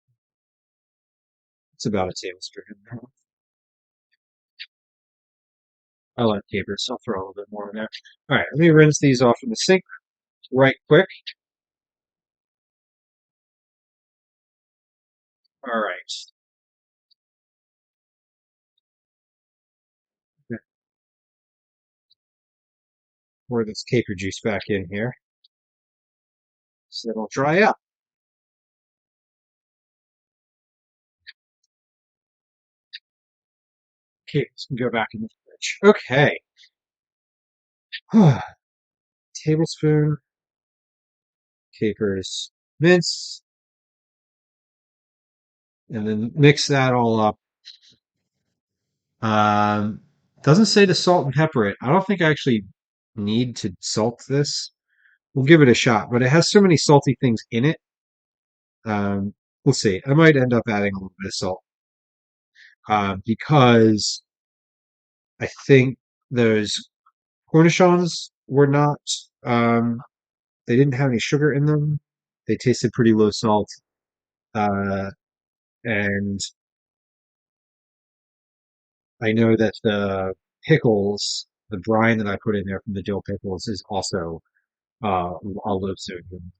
it's about a tablespoon. I like capers, so I'll throw a little bit more in there. All right. Let me rinse these off in the sink right quick. All right. Pour this caper juice back in here so it'll dry up. Okay, this can go back in the fridge. Okay. Tablespoon capers mince, and then mix that all up. Um, doesn't say to salt and pepper it. I don't think I actually need to salt this. We'll give it a shot, but it has so many salty things in it. Um, we'll see. I might end up adding a little bit of salt because I think those cornichons were not. Um, they didn't have any sugar in them. They tasted pretty low salt, uh, and I know that the pickles, the brine that I put in there from the dill pickles, is also a low sodium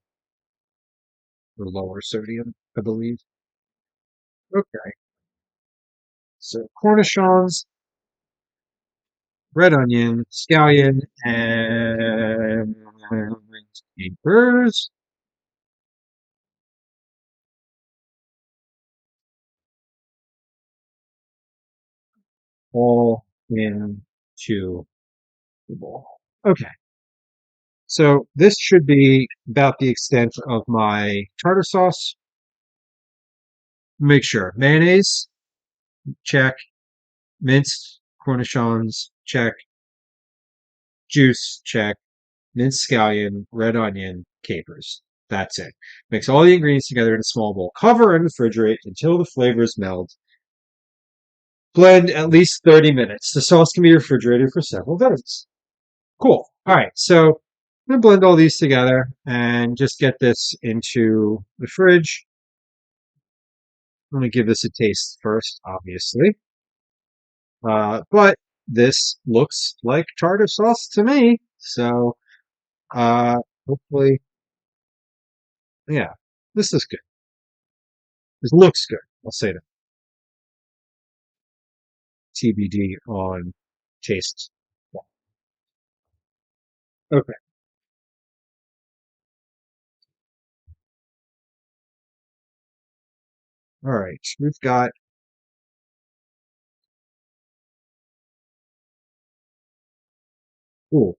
or lower sodium, I believe. Okay, so cornichons, red onion, scallion, and capers all into the bowl. Okay, so this should be about the extent of my tartar sauce. Make sure mayonnaise, check. Minced cornichons, check. Juice, check. Minced scallion, red onion, capers. That's it. Mix all the ingredients together in a small bowl. Cover and refrigerate until the flavors meld. Blend at least 30 minutes. The sauce can be refrigerated for several days. Cool. All right. So I'm going to blend all these together and just get this into the fridge. I'm going to give this a taste first, obviously. But this looks like tartar sauce to me. So Uh, hopefully, yeah, this is good. This looks good. I'll say that. TBD on taste. Okay. All right. We've got, ooh,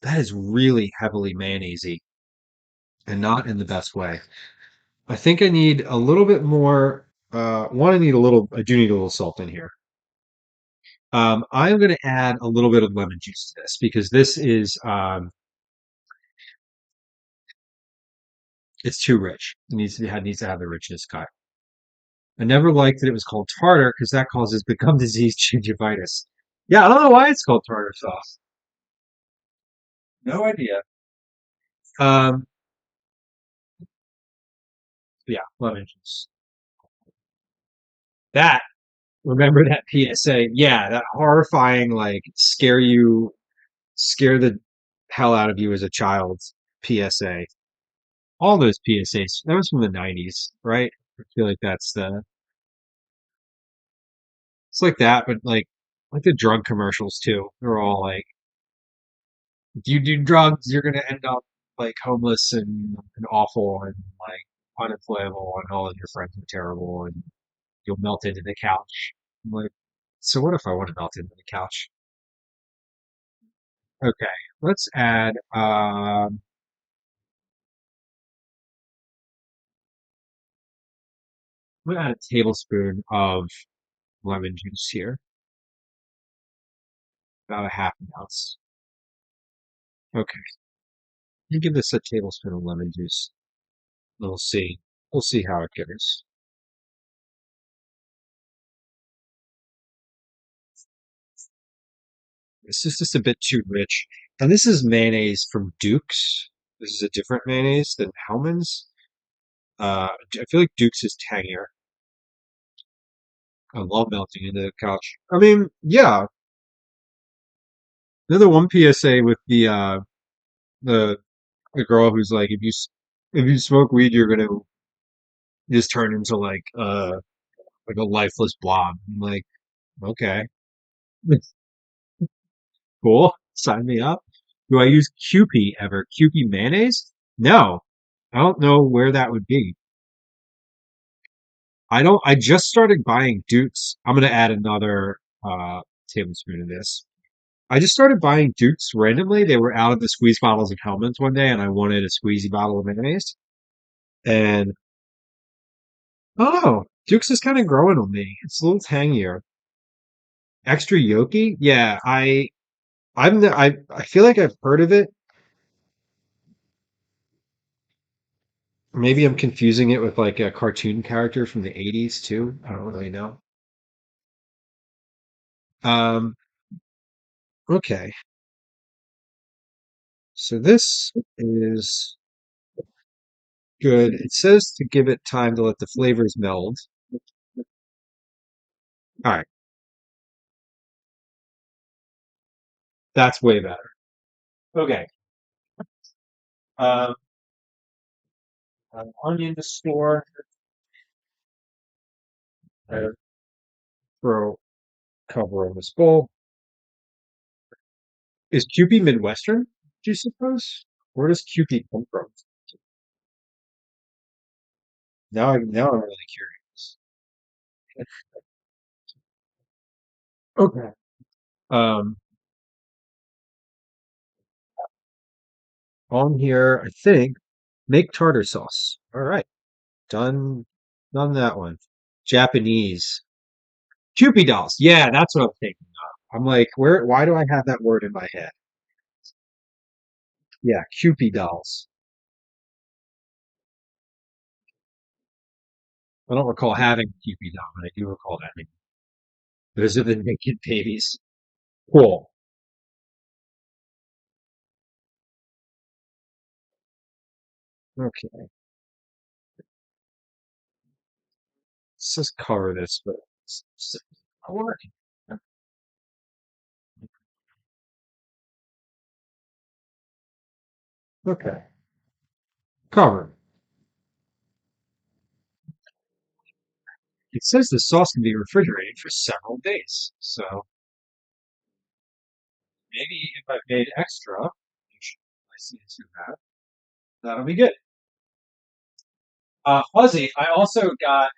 that is really heavily mayonnaisey and not in the best way. I think I need a little bit more, I do need a little salt in here. I'm going to add a little bit of lemon juice to this because this is, it's too rich. Needs to have the richness cut. I never liked that it was called tartar because that causes gum disease gingivitis. Yeah, I don't know why it's called tartar sauce. No idea. Um, yeah, lemon juice. That, remember that PSA? Yeah, that horrifying, like, scare the hell out of you as a child PSA. All those PSAs, that was from the 90s, right? I feel like it's like that, but like the drug commercials too. They're all like, if you do drugs, you're gonna end up like homeless and awful and like unemployable, and all of your friends are terrible, and you'll melt into the couch. I'm like, so what if I want to melt into the couch? Okay, let's add. I'm gonna add a tablespoon of lemon juice here, about a half an ounce. Okay, you give this a tablespoon of lemon juice. We'll see. We'll see how it goes. This is just a bit too rich. And this is mayonnaise from Duke's. This is a different mayonnaise than Hellman's. I feel like Duke's is tangier. I love melting into the couch. I mean, yeah, they're the one PSA with the the girl who's like, if you smoke weed, you're gonna just turn into like a lifeless blob. I'm like, okay, cool, sign me up. Do I use Kewpie ever? Kewpie mayonnaise? No, I don't know where that would be. I just started buying Dukes. I'm gonna add another tablespoon of this. I just started buying Dukes randomly. They were out of the squeeze bottles of Hellmann's one day, and I wanted a squeezy bottle of mayonnaise. And Oh, Duke's is kind of growing on me. It's a little tangier. Extra yolky? Yeah, I feel like I've heard of it. Maybe I'm confusing it with like a cartoon character from the 80s too. I don't really know. Um, okay. So this is good. It says to give it time to let the flavors meld. All right, that's way better. Okay. Um, onion to store. Throw cover on this bowl. Is Kewpie Midwestern, do you suppose? Where does Kewpie come from? Now I'm really curious. Okay. Um, on here, I think, make tartar sauce. All right, done, done that one. Japanese. Kewpie dolls. Yeah, that's what I'm thinking of. I'm like, why do I have that word in my head? Yeah, Kewpie dolls. I don't recall having a Kewpie doll, but I do recall having. Those are the naked babies. Cool. Okay. Let's just cover this, but it's not working. Okay. Cover. It says the sauce can be refrigerated for several days. So maybe if I paid extra, which I see it's too bad, that'll be good. Fuzzy, I also got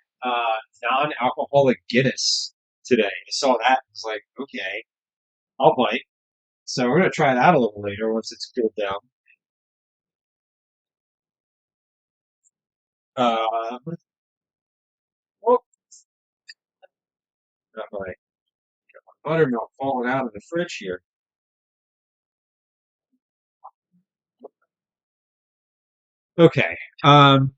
non-alcoholic Guinness today. I saw that. I was like, okay, I'll bite. So we're gonna try that a little later once it's cooled down. Oh, got my buttermilk falling out of the fridge here. Okay. Um,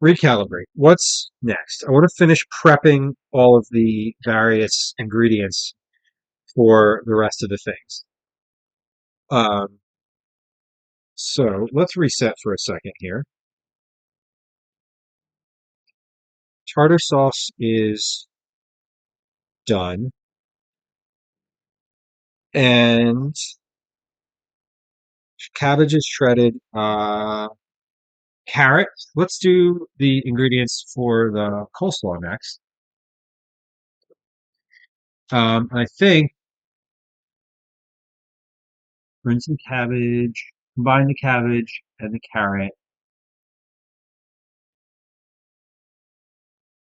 recalibrate. What's next? I want to finish prepping all of the various ingredients for the rest of the things. Um, so let's reset for a second here. Tartar sauce is done. And cabbage is shredded. Carrot. Let's do the ingredients for the coleslaw next. I think rinse the cabbage, combine the cabbage and the carrot.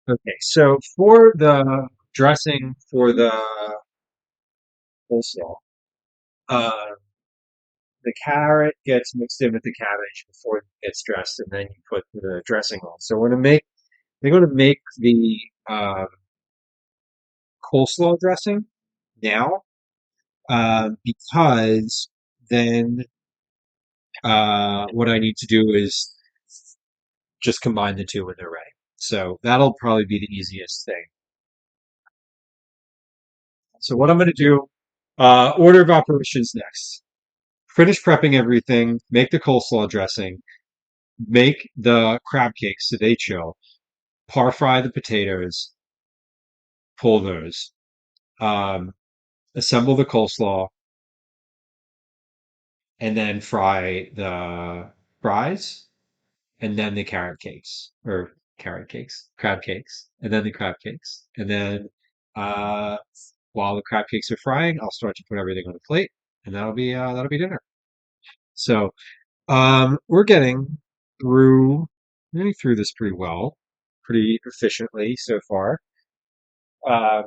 Okay, so for the dressing for the coleslaw, uh, the carrot gets mixed in with the cabbage before it gets dressed, and then you put the dressing on. So we're going to make the coleslaw dressing now, because then what I need to do is just combine the two when they're ready. So that'll probably be the easiest thing. So what I'm going to do, order of operations next. Finish prepping everything, make the coleslaw dressing, make the crab cakes so they chill, par fry the potatoes, pull those, um, assemble the coleslaw, and then fry the fries, and then the carrot cakes, crab cakes, and then the crab cakes. And then uh, while the crab cakes are frying, I'll start to put everything on a plate, and that'll be dinner. So we're getting through this pretty well, pretty efficiently so far. Uh,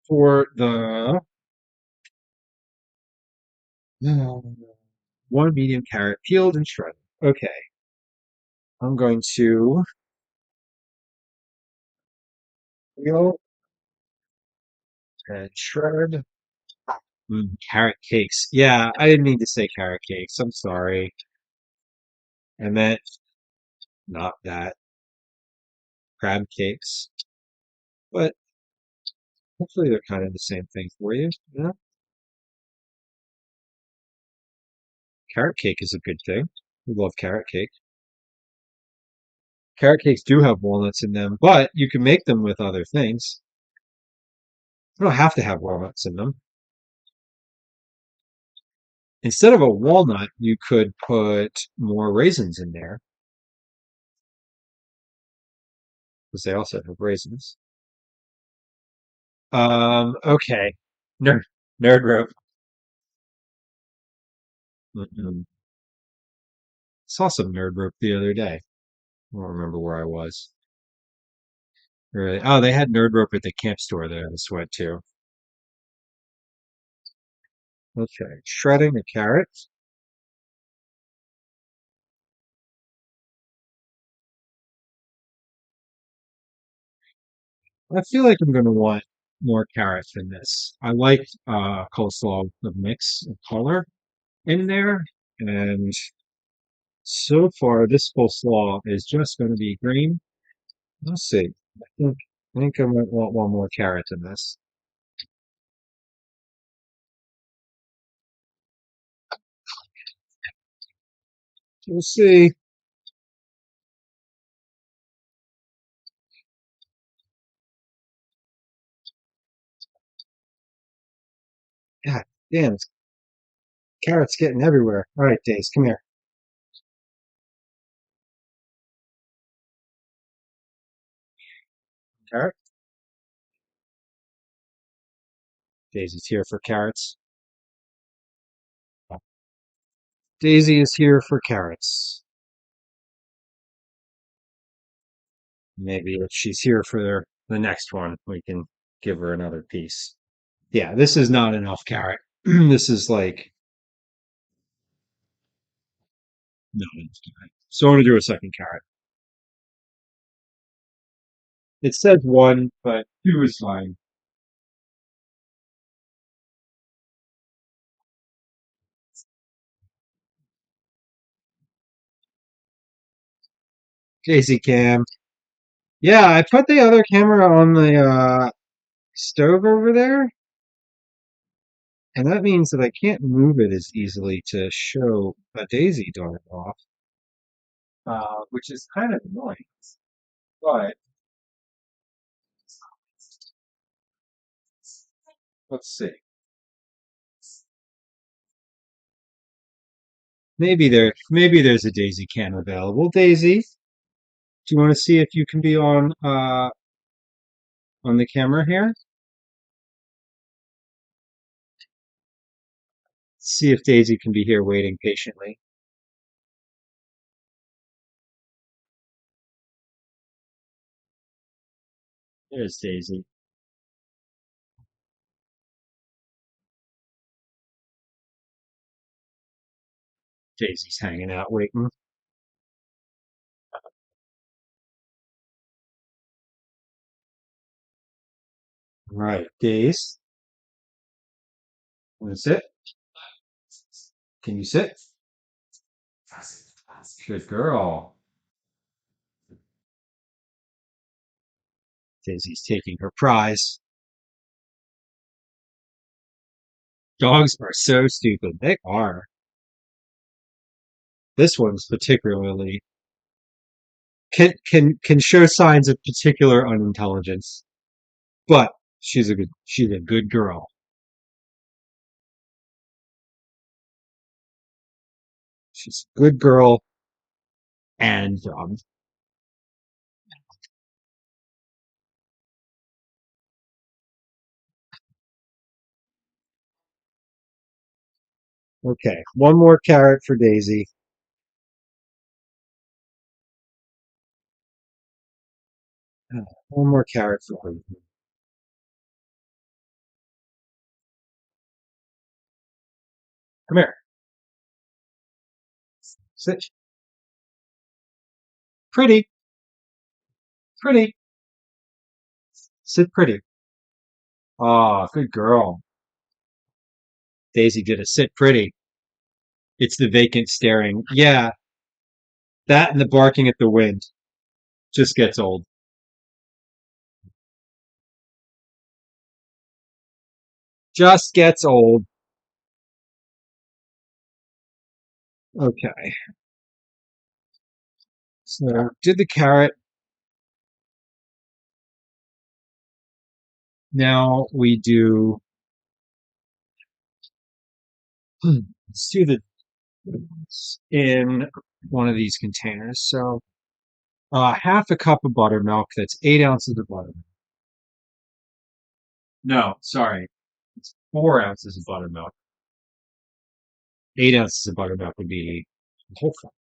for the one medium carrot peeled and shredded. Okay, I'm going to peel and shred. Carrot cakes. Yeah, I didn't mean to say carrot cakes. I'm sorry. I meant not that. Crab cakes. But hopefully they're kind of the same thing for you. Yeah. Carrot cake is a good thing. We love carrot cake. Carrot cakes do have walnuts in them, but you can make them with other things. You don't have to have walnuts in them. Instead of a walnut, you could put more raisins in there because they also have raisins. Okay. Nerd, nerd rope. Mm-mm. Saw some nerd rope the other day. I don't remember where I was. Really? Oh, they had nerd rope at the camp store there this went to. Okay. Shredding the carrots. I feel like I'm going to want more carrots in this. I like coleslaw with the mix of color in there. And so far, this coleslaw is just going to be green. Let's see. I think I might want one more carrot in this. We'll see. God damn, carrots getting everywhere. All right, Days, come here. Carrot. Daisy's here for carrots. Daisy is here for carrots. Maybe if she's here for the next one, we can give her another piece. Yeah, this is not enough carrot. This is like not enough carrot. So I'm gonna do a second carrot. It says one, but two is fine. Daisy cam. Yeah, I put the other camera on the stove over there, and that means that I can't move it as easily to show a daisy dart off, which is kind of annoying. But let's see. Maybe there's a daisy cam available. Daisy, do you want to see if you can be on the camera here? See if Daisy can be here waiting patiently. There's Daisy. Daisy's hanging out waiting. All right, Daisy, want to sit? Can you sit? Good girl. Daisy's taking her prize. Dogs are so stupid. They are. This one's particularly can show signs of particular unintelligence, but she's a good girl. She's a good girl, and okay, one more carrot for Daisy. One more carrot for her. Come here. Sit. Pretty, pretty. Sit pretty. Ah, good girl. Daisy did a sit pretty. It's the vacant staring. Yeah, that and the barking at the wind just gets old. Just gets old. Okay. So did the carrot. Now we do, let's do the in one of these containers. So half a cup of buttermilk. That's 8 ounces of butter. No, sorry. It's 4 ounces of buttermilk. 8 ounces of buttermilk would be a whole cup.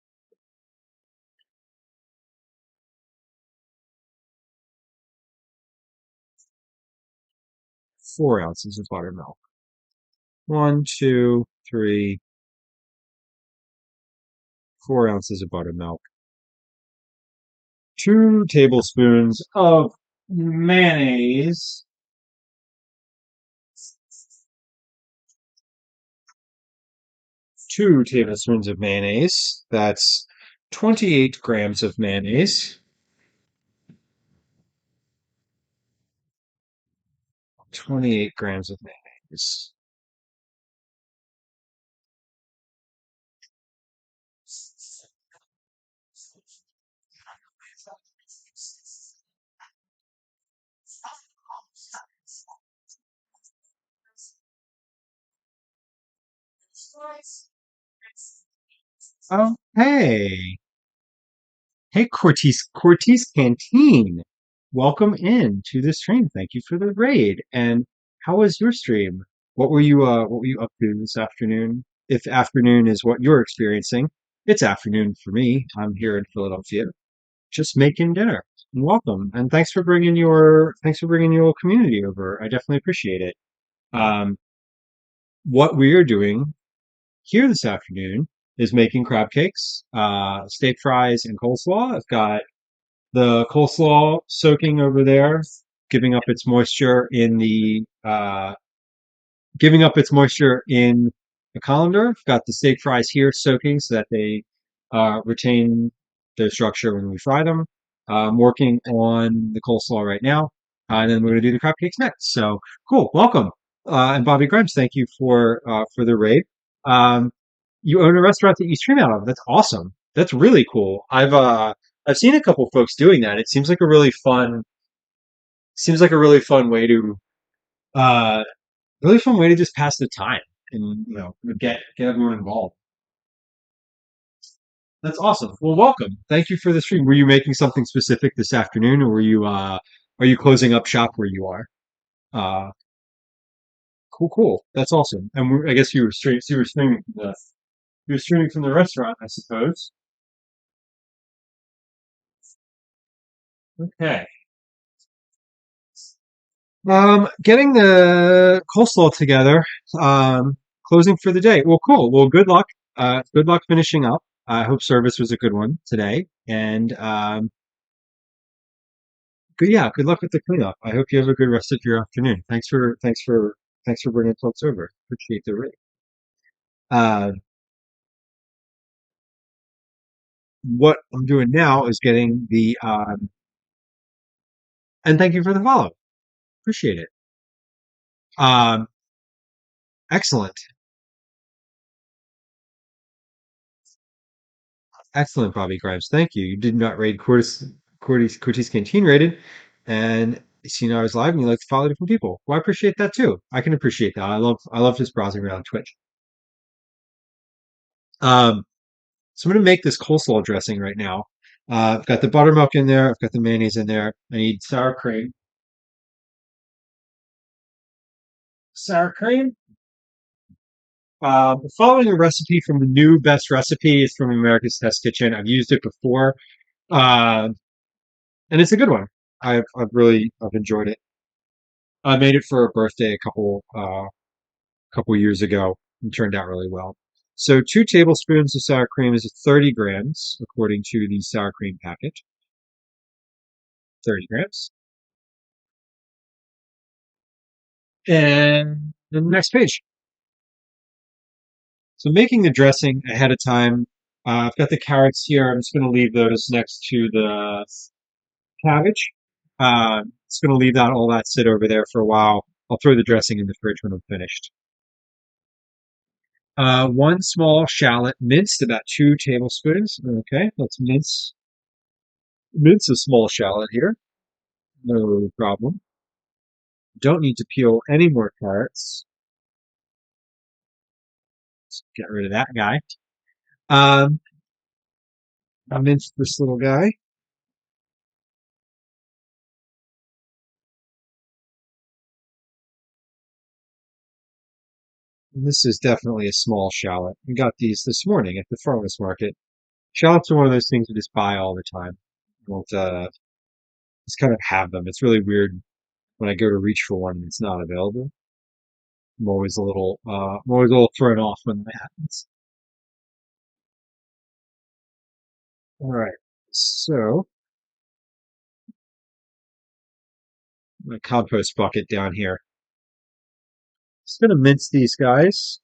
4 ounces of buttermilk. One, two, three, 4 ounces of buttermilk. 2 tablespoons of mayonnaise. 2 tablespoons of mayonnaise. That's 28 grams of mayonnaise. 28 grams of mayonnaise. Oh, hey. Hey, Cortez Canteen. Welcome in to the stream. Thank you for the raid. And how was your stream? What were you up to this afternoon? If afternoon is what you're experiencing, it's afternoon for me. I'm here in Philadelphia, just making dinner. Welcome. And thanks for bringing your community over. I definitely appreciate it. Um, what we are doing here this afternoon is making crab cakes, steak fries, and coleslaw. I've got the coleslaw soaking over there, giving up its moisture in the colander. I've got the steak fries here soaking so that they retain their structure when we fry them. I'm working on the coleslaw right now, and then we're going to do the crab cakes next. So cool, welcome, and Bobby Grimes, thank you for the raid. Um, you own a restaurant that you stream out of. That's awesome. That's really cool. I've seen a couple folks doing that. It seems like a uh really fun way to just pass the time and get everyone involved. That's awesome. Well, welcome. Thank you for the stream. Were you making something specific this afternoon, or are you closing up shop where you are? Uh, cool, cool. That's awesome. And I guess you were streaming you were streaming from the restaurant, I suppose. Okay. Getting the coleslaw together. Closing for the day. Well, cool. Well, good luck. Good luck finishing up. I hope service was a good one today. And yeah, good luck with the cleanup. I hope you have a good rest of your afternoon. Thanks for bringing folks over. Appreciate the rate. Uh, what I'm doing now is getting the and thank you for the follow. Appreciate it. Um, excellent. Excellent, Bobby Grimes. Thank you. You did not raid Cortez Canteen rated, and you see now I was live, and you like to follow different people. Well, I appreciate that too. I can appreciate that. I love just browsing around Twitch. Um, so I'm gonna make this coleslaw dressing right now. I've got the buttermilk in there. I've got the mayonnaise in there. I need sour cream. Sour cream. Following a recipe from the new best recipe is from America's Test Kitchen. I've used it before, uh, and it's a good one. I've enjoyed it. I made it for a birthday a couple years ago and turned out really well. So 2 tablespoons of sour cream is 30 grams, according to the sour cream packet. 30 grams. And the next page. So making the dressing ahead of time. I've got the carrots here. I'm just going to leave those next to the cabbage. Just going to leave that all that sit over there for a while. I'll throw the dressing in the fridge when I'm finished. 1 small shallot, minced, about 2 tablespoons. Okay, let's mince a small shallot here. No problem. Don't need to peel any more carrots. Let's get rid of that guy. Um, I minced this little guy. This is definitely a small shallot. We got these this morning at the farmer's market. Shallots are one of those things we just buy all the time. Won't just kind of have them. It's really weird when I go to reach for one and it's not available. I'm always a little thrown off when that happens. All right, so my compost bucket down here. Just gonna mince these guys.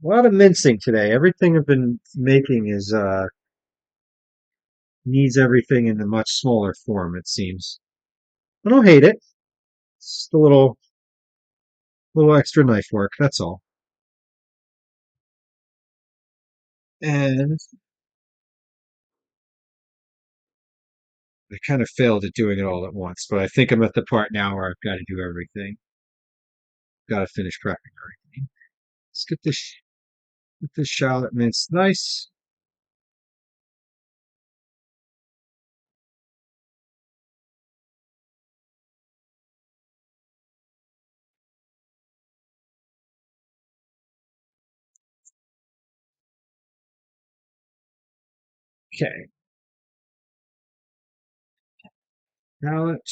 A lot of mincing today. Everything I've been making is needs everything in a much smaller form, it seems. I don't hate it. It's just a little extra knife work, that's all. And I kind of failed at doing it all at once, but I think I'm at the part now where I've got to do everything. Got to finish prepping everything. Let's get this shallot minced nice. Okay, shallot.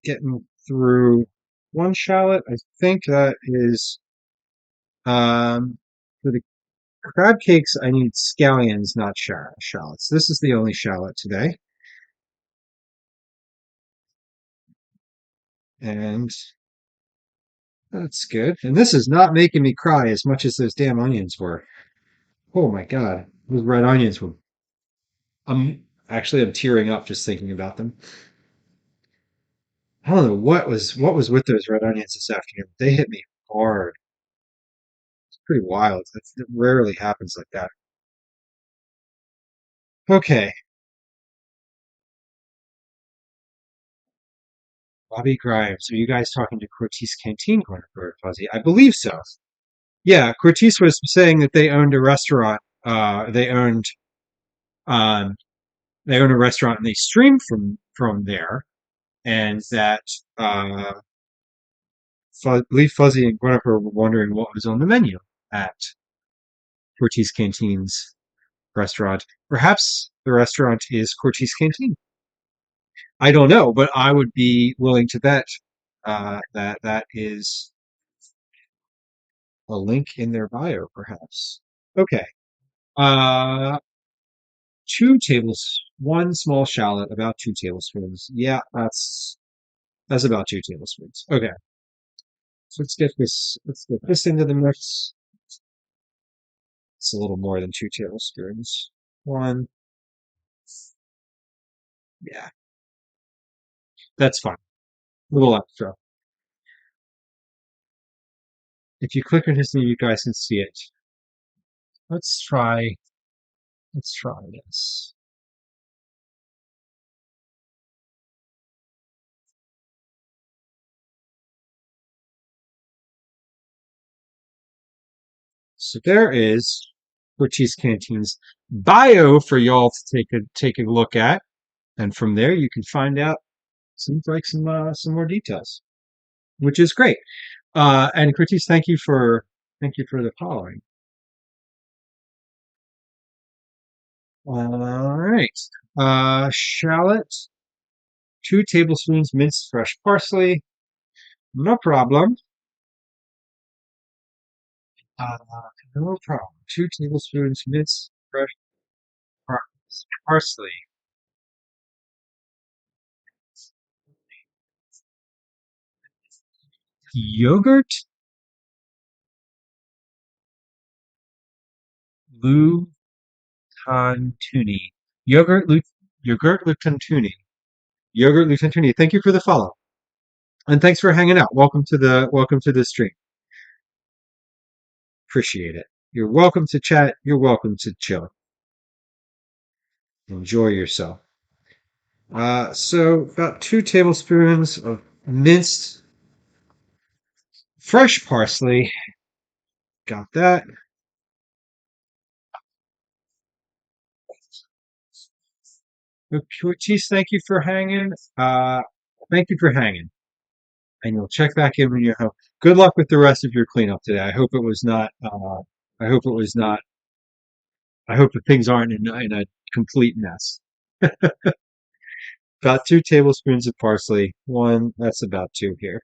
Getting through one shallot. I think that is for the crab cakes. I need scallions, not shallots. This is the only shallot today, and that's good. And this is not making me cry as much as those damn onions were. Oh my God, those red onions were. I'm tearing up just thinking about them. I don't know what was with those red onions this afternoon. They hit me hard. It's pretty wild. It rarely happens like that. Okay, Bobby Grimes. Are you guys talking to Cortese Canteen, Corner Fuzzy? I believe so. Yeah, Cortese was saying that they owned a restaurant. Um, they own a restaurant and they stream from there, and that I believe Fuzzy and Gwennifer were wondering what was on the menu at Cortese Canteen's restaurant. Perhaps the restaurant is Cortese Canteen. I don't know, but I would be willing to bet that that is a link in their bio, perhaps. Okay. Uh, 1 small shallot, about 2 tablespoons. Yeah, that's about 2 tablespoons. Okay. So let's get this into the mix. It's a little more than 2 tablespoons. One. Yeah, that's fine. A little extra. If you click on his name, you guys can see it. Let's try, let's try this. So there is Cortese Canteen's bio for y'all to take a look at, and from there you can find out seems like some more details, which is great. And Cortese, thank you for the following. All right. Shallot, 2 tablespoons minced fresh parsley. No problem. Uh, no problem. 2 tablespoons minced fresh parsley. Yogurt, Lutontuni. Yogurt, yogurt Lutontuni. Yogurt Lutontuni. Thank you for the follow. And thanks for hanging out. Welcome to the stream. Appreciate it. You're welcome to chat. You're welcome to chill. Enjoy yourself. So about 2 tablespoons of minced fresh parsley. Got that. Ortiz, thank you for hanging. Thank you for hanging. And you'll check back in when you're home. Good luck with the rest of your cleanup today. I hope it was not. I hope it was not. I hope that things aren't in a complete mess. About 2 tablespoons of parsley. One. That's about two here.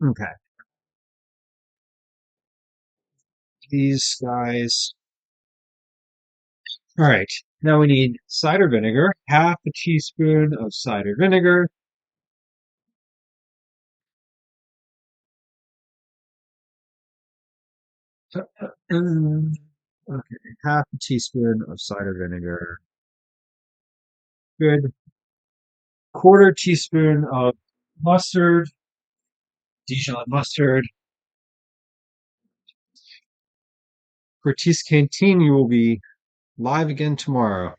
Okay. These guys. All right. Now we need cider vinegar. Half a teaspoon of cider vinegar. Okay, half a teaspoon of cider vinegar. Good. Quarter teaspoon of mustard, Dijon mustard. For Tis Canteen, you will be live again tomorrow.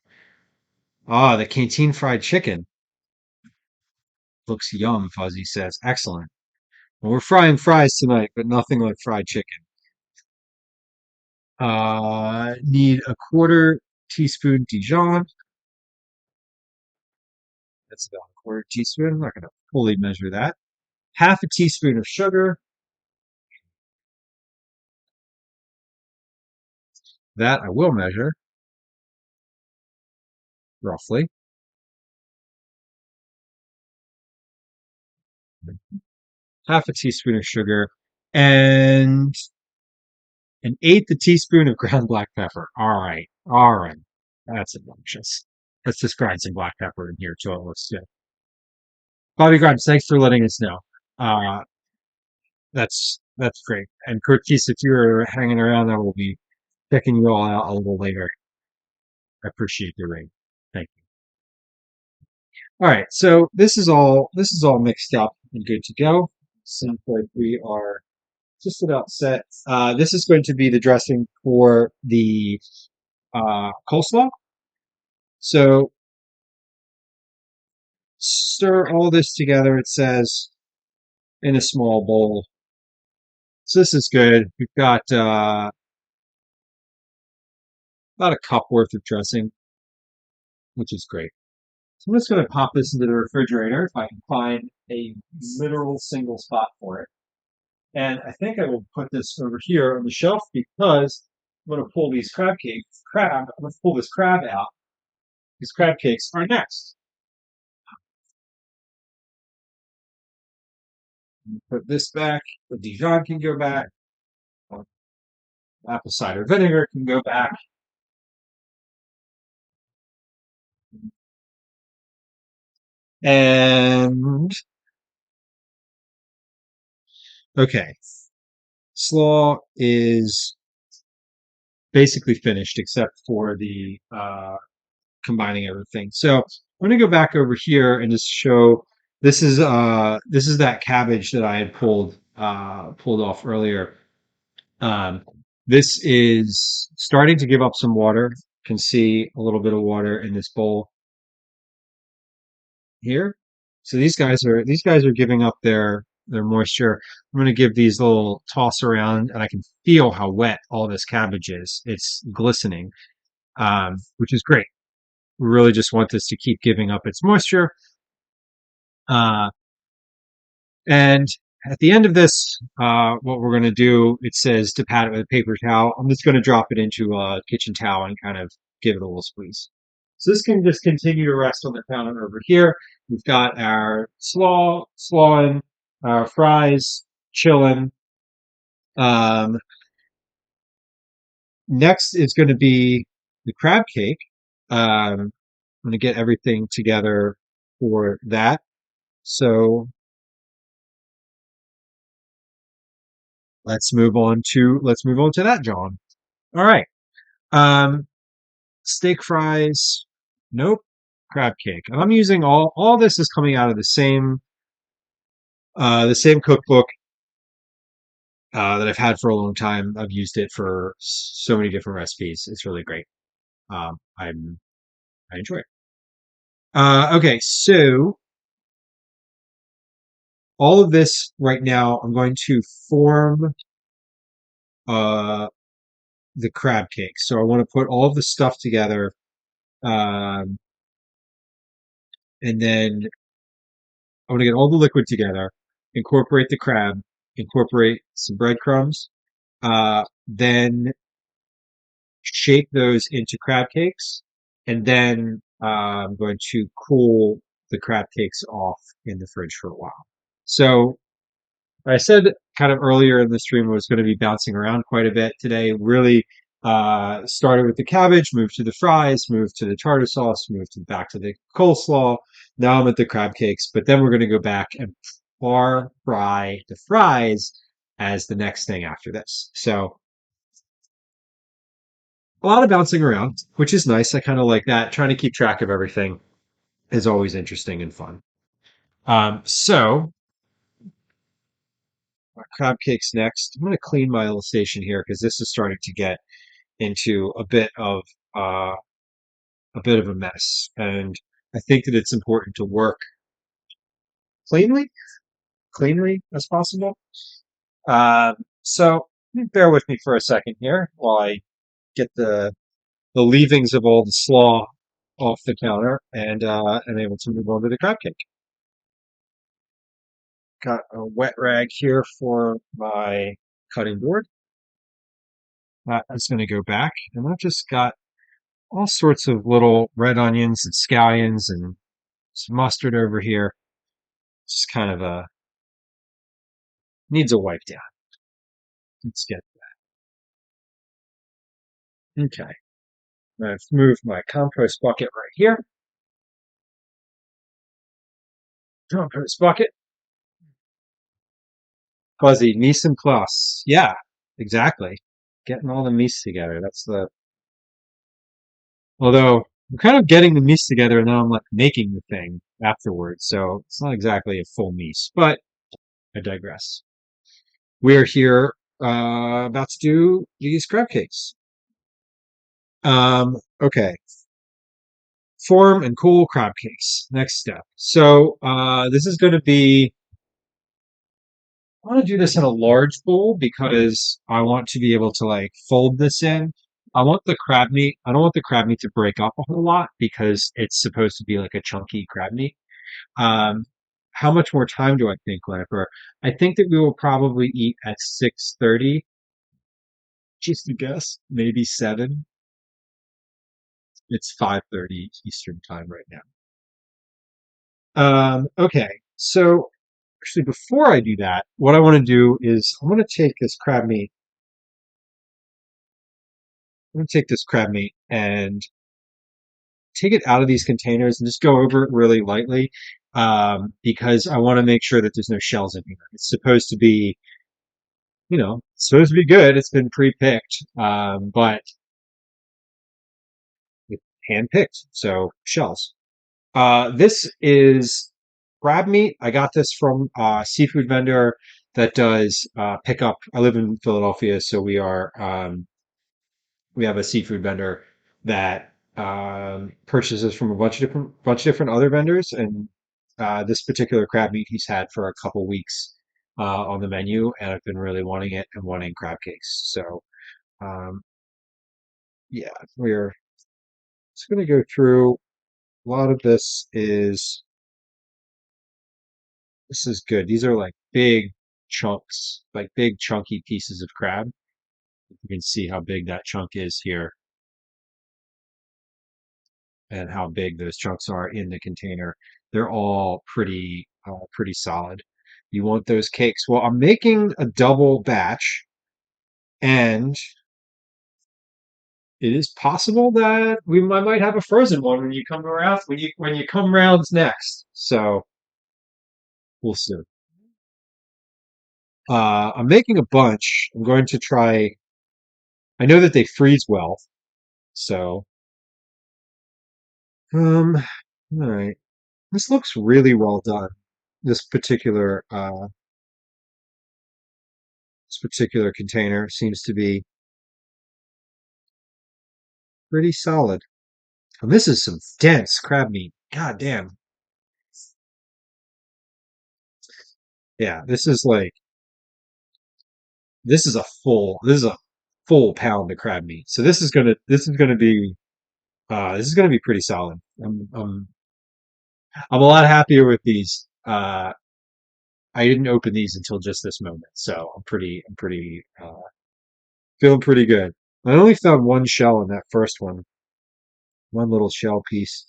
Ah, the canteen fried chicken. Looks yum, Fuzzy says. Excellent. Well, we're frying fries tonight, but nothing like fried chicken. Need a quarter teaspoon Dijon. That's about a quarter teaspoon. I'm not going to fully measure that. Half a teaspoon of sugar. That I will measure, roughly. Half a teaspoon of sugar. And an eighth a teaspoon of ground black pepper. All right. All right. That's obnoxious. Let's just grind some black pepper in here too. Let's do. Bobby Grimes, thanks for letting us know. Uh, that's great. And Curtis, if you're hanging around, I will be checking you all out a little later. I appreciate the ring. Thank you. All right, so this is all mixed up and good to go. Seems like we are just about set. This is going to be the dressing for the coleslaw. So stir all this together. It says in a small bowl. So this is good. We've got about a cup worth of dressing, which is great. So I'm just going to pop this into the refrigerator if I can find a literal single spot for it. And I think I will put this over here on the shelf because I'm going to pull these I'm going to pull this crab out. These crab cakes are next. Put this back. The Dijon can go back. Apple cider vinegar can go back. And okay, slaw is basically finished except for the combining everything. So I'm going to go back over here and just show this is that cabbage that I had pulled off earlier. Um, this is starting to give up some water. Can see a little bit of water in this bowl here. So these guys are giving up their moisture. I'm going to give these a little toss around, and I can feel how wet all this cabbage is. It's glistening, which is great. We really just want this to keep giving up its moisture. Uh, and at the end of this, what we're going to do, it says to pat it with a paper towel. I'm just going to drop it into a kitchen towel and kind of give it a little squeeze. So this can just continue to rest on the counter over here. We've got our slawing, our fries chilling. Um, Next is going to be the crab cake. I'm going to get everything together for that. So let's move on to that, John. All right. Um, Steak fries. Nope. Crab cake. And I'm using all this is coming out of the same cookbook that I've had for a long time. I've used it for so many different recipes. It's really great. I enjoy it. Okay, so all of this right now, I'm going to form uh, the crab cake. So I want to put all of the stuff together, um, and then I want to get all the liquid together, incorporate the crab, incorporate some breadcrumbs, then shake those into crab cakes, and then I'm going to cool the crab cakes off in the fridge for a while. So I said kind of earlier in the stream I was going to be bouncing around quite a bit today. Really started with the cabbage, moved to the fries, moved to the tartar sauce, back to the coleslaw. Now I'm at the crab cakes, but then we're going to go back and fry the fries as the next thing after this. So a lot of bouncing around, which is nice. I kind of like that. Trying to keep track of everything is always interesting and fun. So crab cakes next. I'm going to clean my little station here because this is starting to get into uh, a bit of a mess, and I think that it's important to work cleanly, cleanly as possible. So bear with me for a second here while I get the leavings of all the slaw off the counter and am able to move on to the crab cake. Got a wet rag here for my cutting board. That is going to go back, and I've just got all sorts of little red onions and scallions and some mustard over here. Just kind of needs a wipe down. Let's get okay. I've moved my compost bucket right here. Compost bucket, fuzzy, mise en place. Yeah, exactly. Getting all the mise together. That's the. Although I'm kind of getting the mise together, and then I'm like making the thing afterwards. So it's not exactly a full mise, but I digress. We are here about to do these crab cakes. Okay. Form and cool crab cakes. Next step. So this is going to be. I want to do this in a large bowl because I want to be able to like fold this in. I want the crab meat. I don't want the crab meat to break up a whole lot because it's supposed to be like a chunky crab meat. Um, how much more time do I think, Lamper? I think that we will probably eat at 6:30. Just a guess, maybe 7. It's 5:30 Eastern time right now. Okay, so actually, before I do that, what I want to do is I'm going to take this crab meat and take it out of these containers and just go over it really lightly, because I want to make sure that there's no shells in here. It's supposed to be, it's supposed to be good. It's been pre-picked, but it's hand-picked, so shells. This is crab meat. I got this from a seafood vendor that does pick up. I live in Philadelphia, so we have a seafood vendor that purchases from a bunch of different other vendors, and this particular crab meat he's had for a couple weeks on the menu, and I've been really wanting it and wanting crab cakes. So um, yeah, we're just going to go through. A lot of this is good. These are like big. chunks, like big chunky pieces of crab. You can see how big that chunk is here and how big those chunks are in the container. They're all pretty solid. You want those cakes. Well, I'm making a double batch, and it is possible that I might have a frozen one when you come around when you come rounds next. So we'll see. I'm making a bunch. I'm going to try. I know that they freeze well, so all right. This looks really well done. This particular container seems to be pretty solid. And this is some dense crab meat. God damn. Yeah, this is a full pound of crab meat. So this is gonna be pretty solid. I'm a lot happier with these. I didn't open these until just this moment, so I'm pretty feeling pretty good. I only found one shell in that first one, one little shell piece.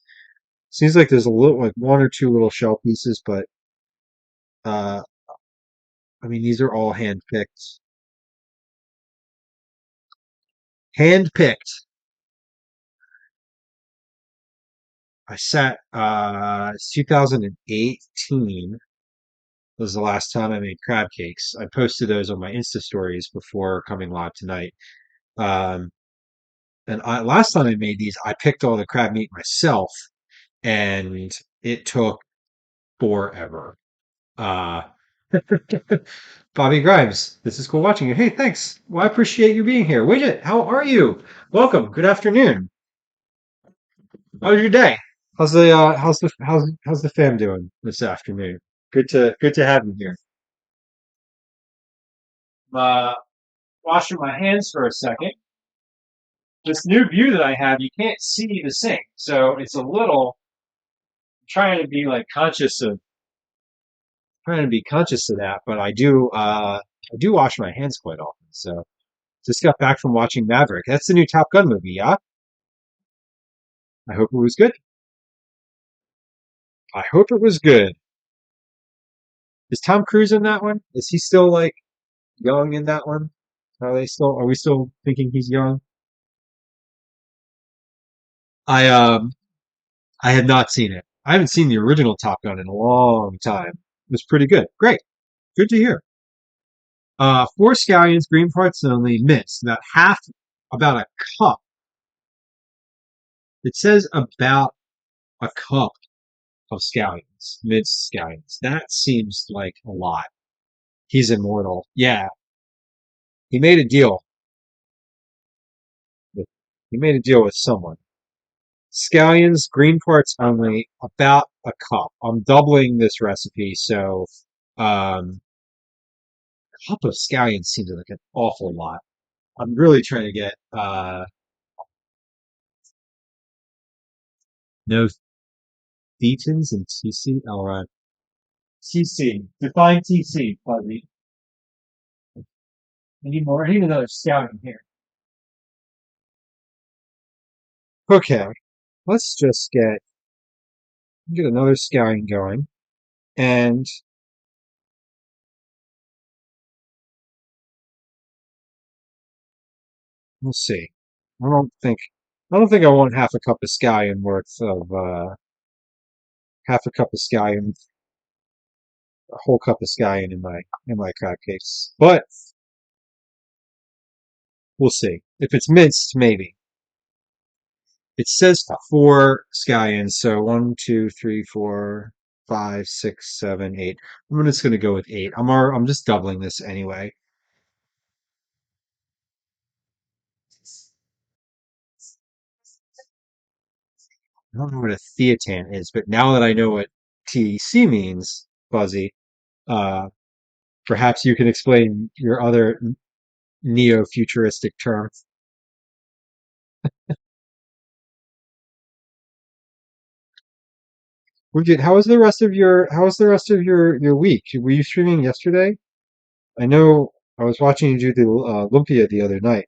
Seems like there's a little, like one or two little shell pieces, but uh, I mean these are all hand picked. Hand picked. It's 2018 was the last time I made crab cakes. I posted those on my Insta stories before coming live tonight. Um, last time I made these, I picked all the crab meat myself, and it took forever. Uh, Bobby Grimes, this is cool watching you. Hey, thanks. Well, I appreciate you being here. Widget, how are you? Welcome. Good afternoon. How was your day? How's the fam doing this afternoon? Good to have you here. Uh, Washing my hands for a second. This new view that I have, you can't see the sink, so it's a little trying to be like trying to be conscious of that. But I do wash my hands quite often. So just got back from watching Maverick. That's the new Top Gun movie, yeah. I hope it was good. I hope it was good. Is Tom Cruise in that one? Is he still like young in that one? Are we still thinking he's young? I I had not seen it. I haven't seen the original Top Gun in a long time. It was pretty good. Great. Good to hear. Four scallions, green parts only, minced. About a cup. It says about a cup of scallions, minced scallions. That seems like a lot. He's immortal. Yeah, he made a deal with, he made a deal with someone. Scallions, green parts only, about a cup. I'm doubling this recipe, so a cup of scallions seems like an awful lot. I'm really trying to get no thetans and TC. All right, TC. Define TC, Fuzzy. I need more. I need another scallion here. Okay, let's just get another scallion going, and we'll see. I don't think I don't think I want half a cup of scallion, a whole cup of scallion in my crab cakes. But we'll see. If it's minced, maybe. It says four scallions, so one, two, three, four, five, six, seven, eight. I'm just gonna go with eight. I'm just doubling this anyway. I don't know what a theatan is, but now that I know what TEC means, Fuzzy, uh, perhaps you can explain your other neo-futuristic term. How was the rest of your week? Were you streaming yesterday? I know I was watching you do the lumpia the other night.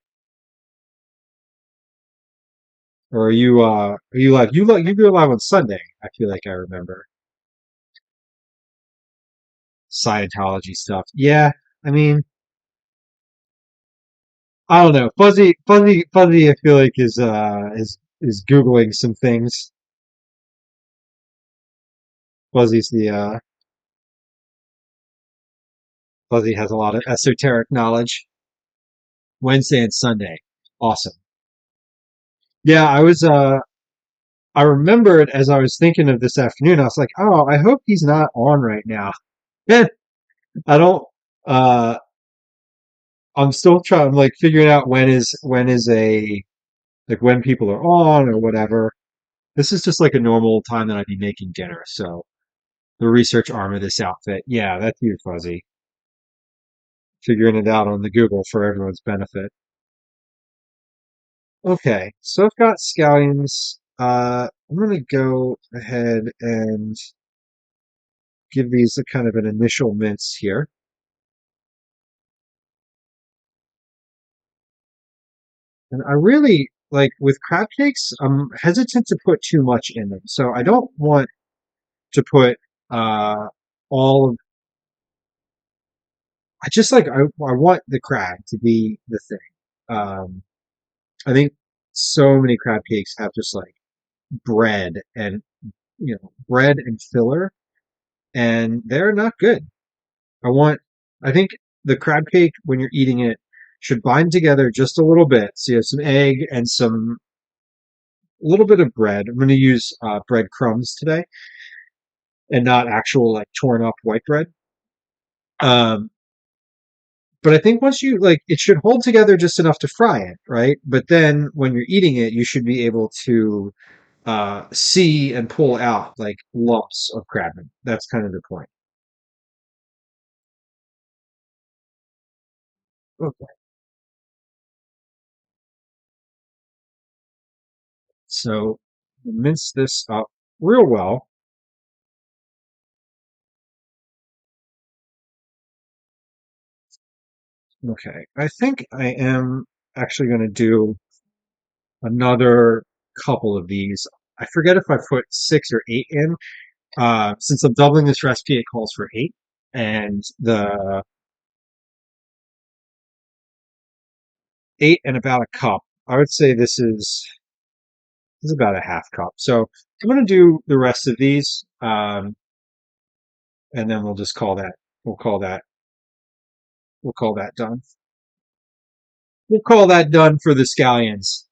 Or are you live? You go live on Sunday. I feel like I remember Scientology stuff. Yeah, I mean, I don't know. Fuzzy. I feel like is googling some things. Fuzzy's the Fuzzy has a lot of esoteric knowledge. Wednesday and Sunday, awesome. Yeah, I remembered as I was thinking of this afternoon. I was like, oh, I hope he's not on right now. I don't. Uh, I'm still trying. I'm like figuring out when is a like when people are on or whatever. This is just like a normal time that I'd be making dinner. So the research arm of this outfit. Yeah, that's you, Fuzzy. Figuring it out on the Google for everyone's benefit. Okay, so I've got scallions. I'm gonna go ahead and give these a kind of an initial mince here. And I really like with crab cakes, I'm hesitant to put too much in them. So I don't want to put uh all of I just like I want the crab to be the thing. I think so many crab cakes have just like bread and bread and filler, and they're not good. I want I think the crab cake when you're eating it should bind together just a little bit. So you have some egg and some a little bit of bread. I'm going to use bread crumbs today and not actual like torn up white bread. Um, but I think once you like, it should hold together just enough to fry it, right? But then when you're eating it, you should be able to see and pull out like lumps of crab meat. That's kind of the point. Okay. So mince this up real well. Okay. I think I am actually going to do another couple of these. I forget if I put six or eight in. Since I'm doubling this recipe, it calls for eight. And the eight and about a cup, I would say this is about a half cup. So I'm going to do the rest of these, and then we'll just call that, we'll call that, we'll call that done. We'll call that done for the scallions.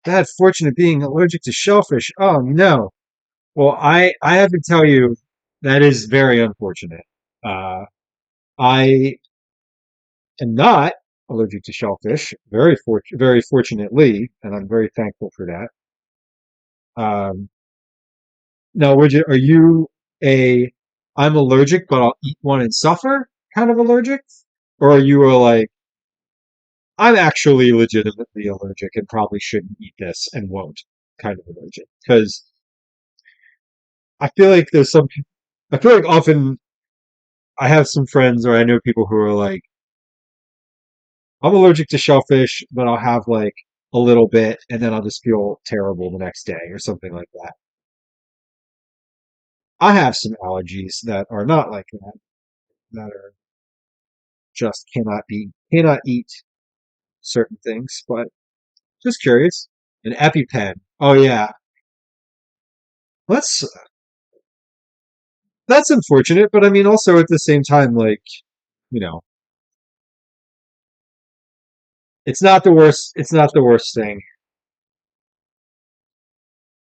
Bad fortune of being allergic to shellfish. Oh no. Well, I have to tell you, that is very unfortunate. Uh, I am not allergic to shellfish, very fortunately, and I'm very thankful for that. Um, now, are you a I'm allergic, but I'll eat one and suffer kind of allergic, or are you a like I'm actually legitimately allergic and probably shouldn't eat this and won't kind of allergic? Because I feel like I feel like often I have some friends or I know people who are like, I'm allergic to shellfish, but I'll have like a little bit and then I'll just feel terrible the next day or something like that. I have some allergies that are not like that, that are just cannot eat certain things, but just curious. An EpiPen. Oh yeah. That's that's unfortunate, but I mean also at the same time, like, you know, it's not the worst thing.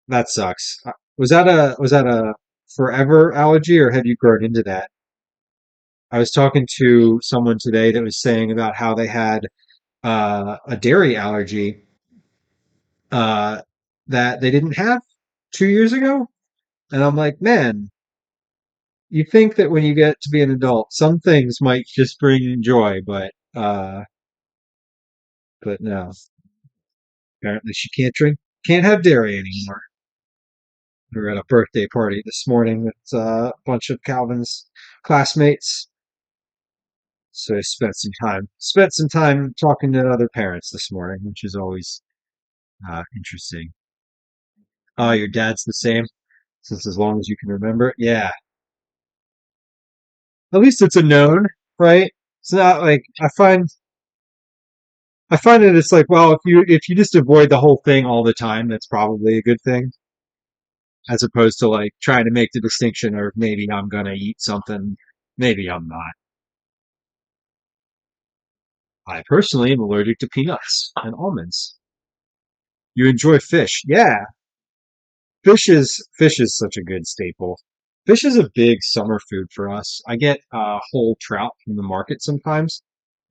That sucks. Was that a forever allergy or have you grown into that? I was talking to someone today that was saying about how they had a dairy allergy uh, that they didn't have 2 years ago, and I'm like, man, you think that when you get to be an adult, some things might just bring joy, but no. Apparently, she can't have dairy anymore. We were at a birthday party this morning with a bunch of Calvin's classmates. So I spent some time talking to other parents this morning, which is always interesting. Oh, your dad's the same since as long as you can remember it. Yeah, at least it's a known, right? It's not like I find that it's like, well, if you just avoid the whole thing all the time, that's probably a good thing, as opposed to like trying to make the distinction of maybe I'm gonna eat something, maybe I'm not. I personally am allergic to peanuts and almonds. You enjoy fish? Yeah, fish is such a good staple. Fish is a big summer food for us. I get whole trout from the market sometimes.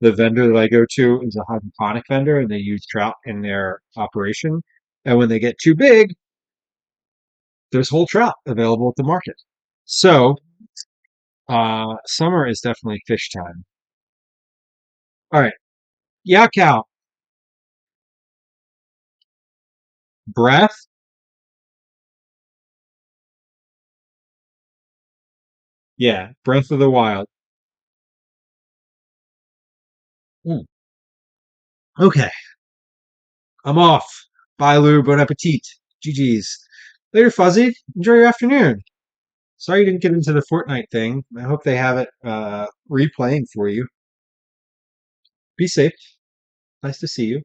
The vendor that I go to is a hydroponic vendor, and they use trout in their operation. And when they get too big, there's whole trout available at the market. So summer is definitely fish time. All right, yeah, cow, breath. Yeah, Breath of the Wild. Mm. Okay, I'm off. Bye, Lou. Bon appetit. GG's. Later, Fuzzy. Enjoy your afternoon. Sorry you didn't get into the Fortnite thing. I hope they have it replaying for you. Be safe. Nice to see you.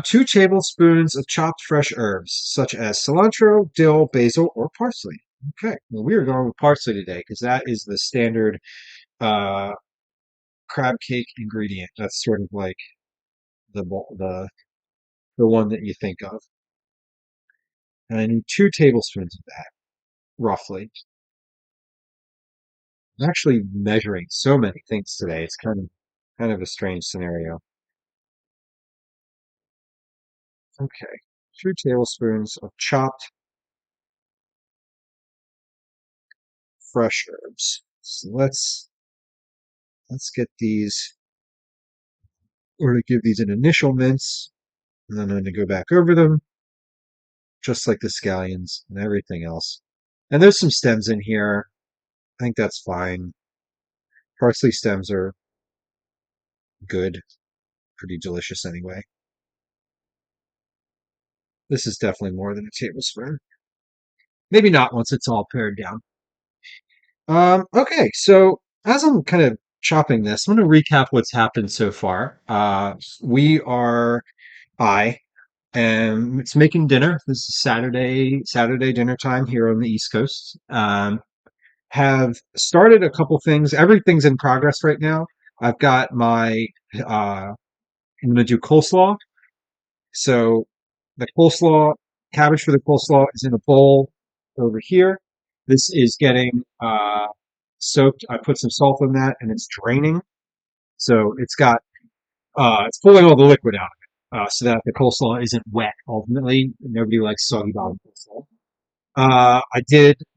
2 tablespoons of chopped fresh herbs, such as cilantro, dill, basil, or parsley. Okay, well, we are going with parsley today because that is the standard uh, crab cake ingredient. That's sort of like the one that you think of. And I need 2 tablespoons of that, roughly. I'm actually measuring so many things today. It's kind of a strange scenario. Okay, 2 tablespoons of chopped fresh herbs. So let's get these, or to give these an initial mince, and then I'm going to go back over them, just like the scallions and everything else. And there's some stems in here. I think that's fine. Parsley stems are good, pretty delicious anyway. This is definitely more than a tablespoon. Maybe not once it's all pared down. Okay, so as I'm kind of chopping this, I'm going to recap what's happened so far. I am it's making dinner. This is Saturday dinner time here on the East Coast. Have started a couple things. Everything's in progress right now. I've got I'm going to do coleslaw. So the coleslaw, cabbage for the coleslaw is in a bowl over here. This is getting soaked. I put some salt in that and it's draining. So it's pulling all the liquid out of it, so that the coleslaw isn't wet ultimately. Nobody likes soggy bottom coleslaw. I'm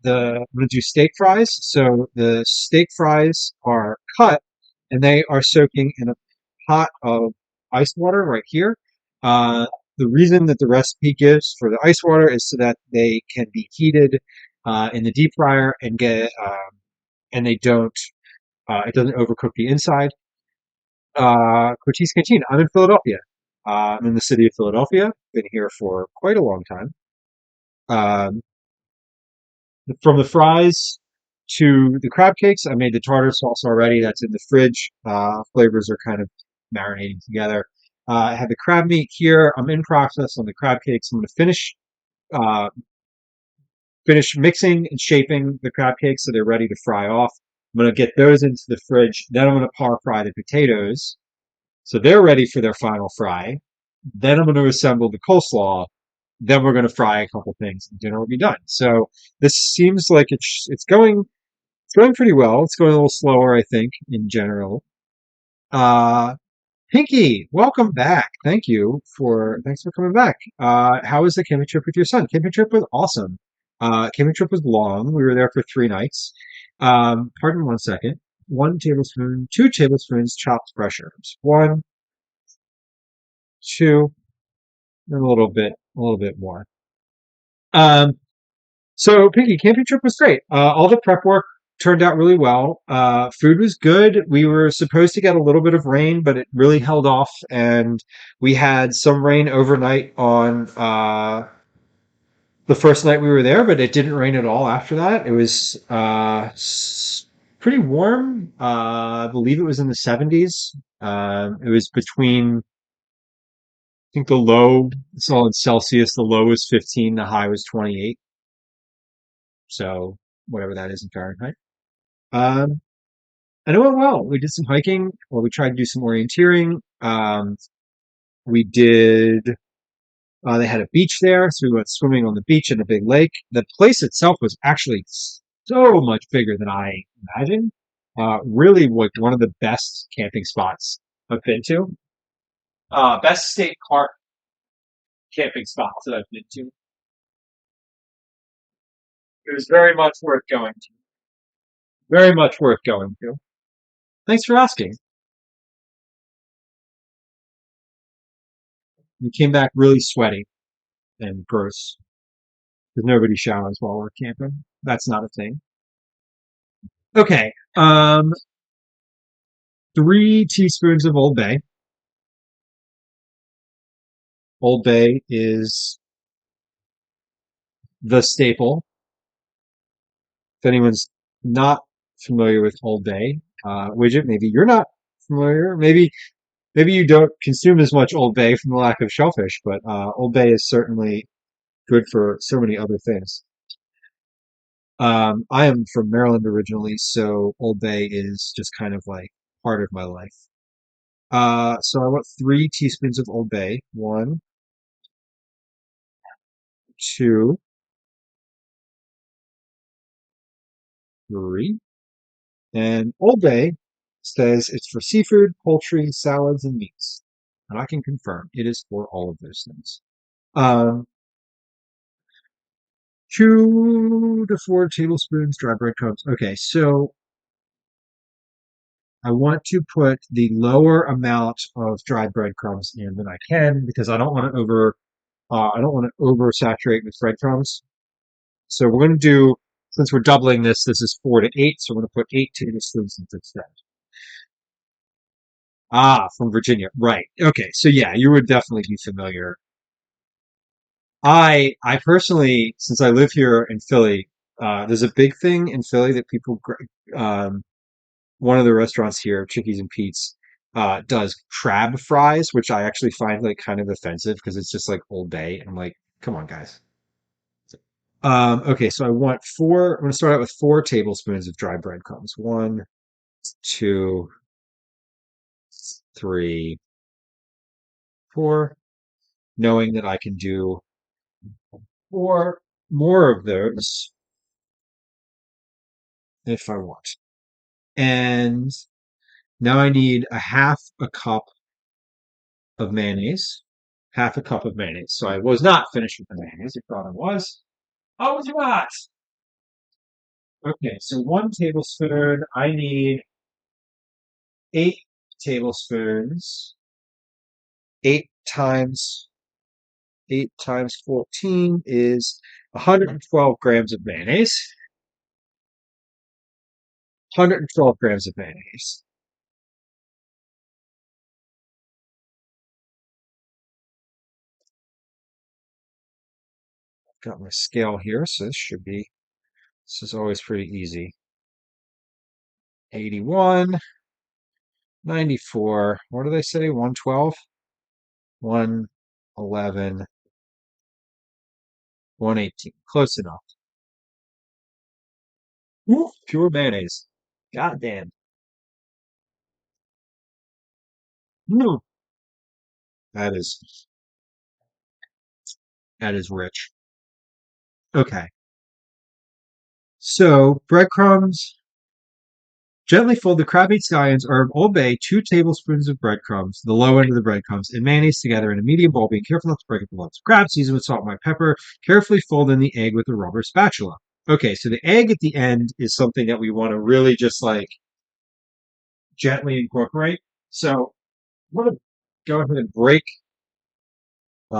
gonna do steak fries. So the steak fries are cut and they are soaking in a pot of ice water right here. Uh, the reason that the recipe gives for the ice water is so that they can be heated in the deep fryer and they don't, it doesn't overcook the inside. Cochise Canteen. I'm in Philadelphia. I'm in the city of Philadelphia. Been here for quite a long time. Um, from the fries to the crab cakes, I made the tartar sauce already. That's in the fridge. Flavors are kind of marinating together. I have the crab meat here. I'm in process on the crab cakes. I'm going to uh, finish mixing and shaping the crab cakes so they're ready to fry off. I'm going to get those into the fridge. Then I'm going to par fry the potatoes so they're ready for their final fry. Then I'm going to assemble the coleslaw. Then we're going to fry a couple things and dinner will be done. So this seems like it's going pretty well. It's going a little slower, I think, in general. Uh, Pinky, welcome back. Thanks for coming back. How was the camping trip with your son? Camping trip was awesome. Camping trip was long. We were there for 3 nights. Pardon 1 second. 1 tablespoon, 2 tablespoons chopped fresh herbs. One, two, and a little bit more. Um, So, Pinky, camping trip was great. All the prep work turned out really well. Food was good. We were supposed to get a little bit of rain, but it really held off, and we had some rain overnight on the first night we were there, but it didn't rain at all after that. It was pretty warm. I believe it was in the 70s. It was between, I think the low, it's all in Celsius, the low was 15, the high was 28. So whatever that is in Fahrenheit. Um, and it went well. We did some hiking, or we tried to do some orienteering. We did, they had a beach there, so we went swimming on the beach in a big lake. The place itself was actually so much bigger than I imagined. Really, like one of the best camping spots I've been to. Best state park camping spots that I've been to. It was very much worth going to. Very much worth going to. Thanks for asking. We came back really sweaty and gross because nobody showers while we're camping. That's not a thing. Okay. 3 teaspoons of Old Bay. Old Bay is the staple. If anyone's not familiar with Old Bay, Widget, maybe you're not familiar. Maybe you don't consume as much Old Bay from the lack of shellfish, but Old Bay is certainly good for so many other things. I am from Maryland originally, so Old Bay is just kind of like part of my life. So I want 3 teaspoons of Old Bay. One, two, three. And Old Bay says it's for seafood, poultry, salads, and meats. And I can confirm it is for all of those things. Um, 2 to 4 tablespoons dry breadcrumbs. Okay, so I want to put the lower amount of dried breadcrumbs in that I can because I don't want to oversaturate with breadcrumbs. So we're going to do, since we're doubling this, this is 4 to 8, so we're going to put 8 tablespoons instead. Ah, from Virginia. Right. Okay. So yeah, you would definitely be familiar. I personally, since I live here in Philly, there's a big thing in Philly that one of the restaurants here, Chickies and Pete's, does crab fries, which I actually find like kind of offensive because it's just like Old Bay. And I'm like, come on, guys. Okay, so I'm going to start out with 4 tablespoons of dry breadcrumbs. One, two, three, four, knowing that I can do 4 more of those if I want. And now I need a half a cup of mayonnaise. Half a cup of mayonnaise. So I was not finished with the mayonnaise. You thought I was. Oh, was you not? Okay, so 1 tablespoon. I need 8 tablespoons. 8 times 14 is 112 grams of mayonnaise. 112 grams of mayonnaise. Got my scale here, so this is always pretty easy. 81, 94, what do they say? 112, 111, 118. Close enough. Woo, pure mayonnaise. God damn. Mm, that is that is rich. Okay. So breadcrumbs. Gently fold the crab meat scallions or Old Bay 2 tablespoons of breadcrumbs, the low end of the breadcrumbs, and mayonnaise together in a medium bowl, being careful not to break up the lumps of crab, season with salt and white pepper. Carefully fold in the egg with a rubber spatula. Okay, so the egg at the end is something that we want to really just like gently incorporate. So I'm going to go ahead and break 2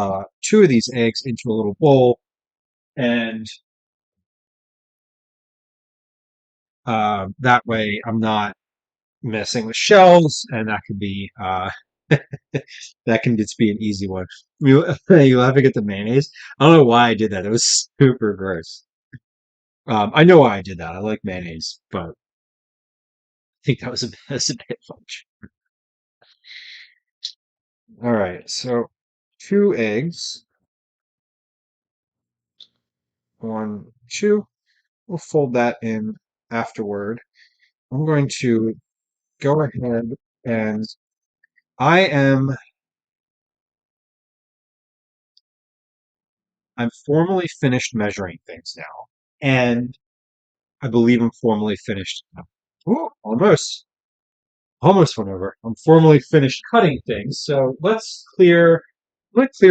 of these eggs into a little bowl and That way I'm not messing with shells, and that could be that can just be an easy one. You laughing at the mayonnaise? I don't know why I did that. It was super gross. I know why I did that. I like mayonnaise, but I think that's a bit much. All right, so 2 eggs, one, two. We'll fold that in afterward. I'm going to go ahead and I am I'm formally finished measuring things now, and I believe I'm formally finished. Ooh, almost went over. I'm formally finished cutting things. So let's clear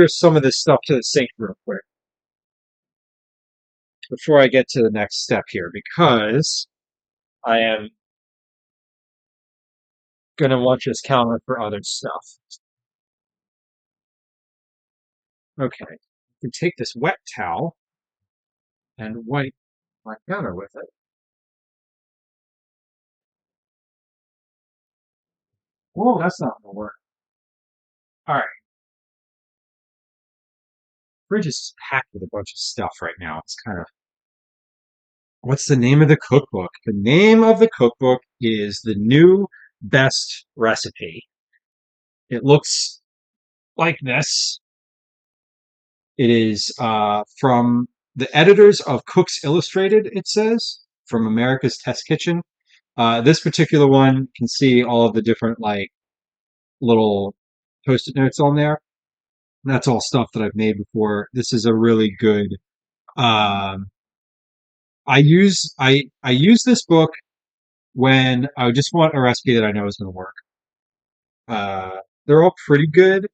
some of this stuff to the sink real quick before I get to the next step here, because I am gonna watch this counter for other stuff. Okay, I can take this wet towel and wipe my counter with it. Whoa, that's not gonna work. All right, fridge is packed with a bunch of stuff right now. It's kind of What's the name of the cookbook? The name of the cookbook is The New Best Recipe. It looks like this. It is from the editors of Cooks Illustrated, it says, from America's Test Kitchen. This particular one can see all of the different like little post-it notes on there. That's all stuff that I've made before. This is a really good. Um, I use this book when I just want a recipe that I know is going to work. They're all pretty good.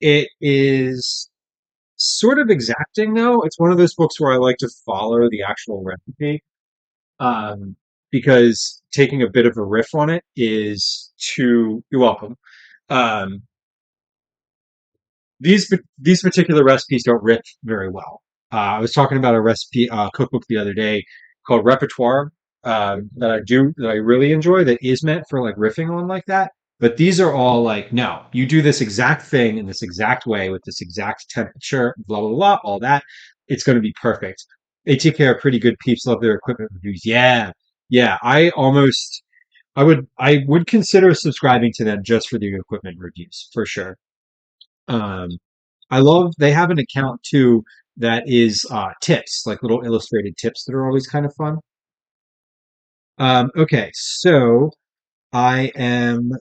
It is sort of exacting though. It's one of those books where I like to follow the actual recipe, um, because taking a bit of a riff on it is too. You're welcome. Um, these particular recipes don't riff very well. I was talking about a recipe cookbook the other day called Repertoire, that I really enjoy, that is meant for like riffing on like that. But these are all like, no, you do this exact thing in this exact way with this exact temperature, blah blah blah, all that. It's going to be perfect. They take care of pretty good. Peeps love their equipment reviews. Yeah, yeah. I would consider subscribing to them just for the equipment reviews for sure. Um, I love they have an account too that is tips, like little illustrated tips that are always kind of fun. Okay, so I am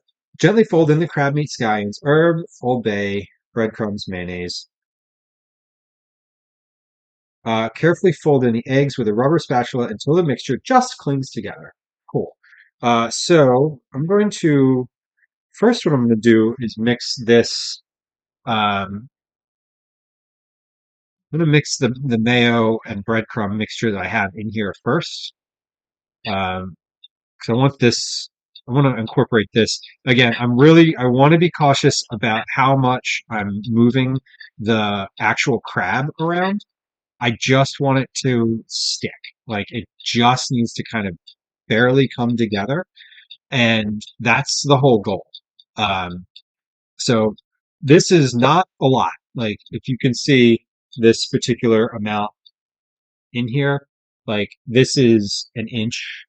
gently fold in the crab meat scallions, herb, Old Bay, breadcrumbs, mayonnaise. Carefully fold in the eggs with a rubber spatula until the mixture just clings together. Cool. So I'm going to first what I'm going to do is mix this. I'm going to mix the mayo and breadcrumb mixture that I have in here first. Because I want to incorporate this. Again, I want to be cautious about how much I'm moving the actual crab around. I just want it to stick. Like it just needs to kind of barely come together. And that's the whole goal. Um, so this is not a lot. Like if you can see this particular amount in here, like this is an inch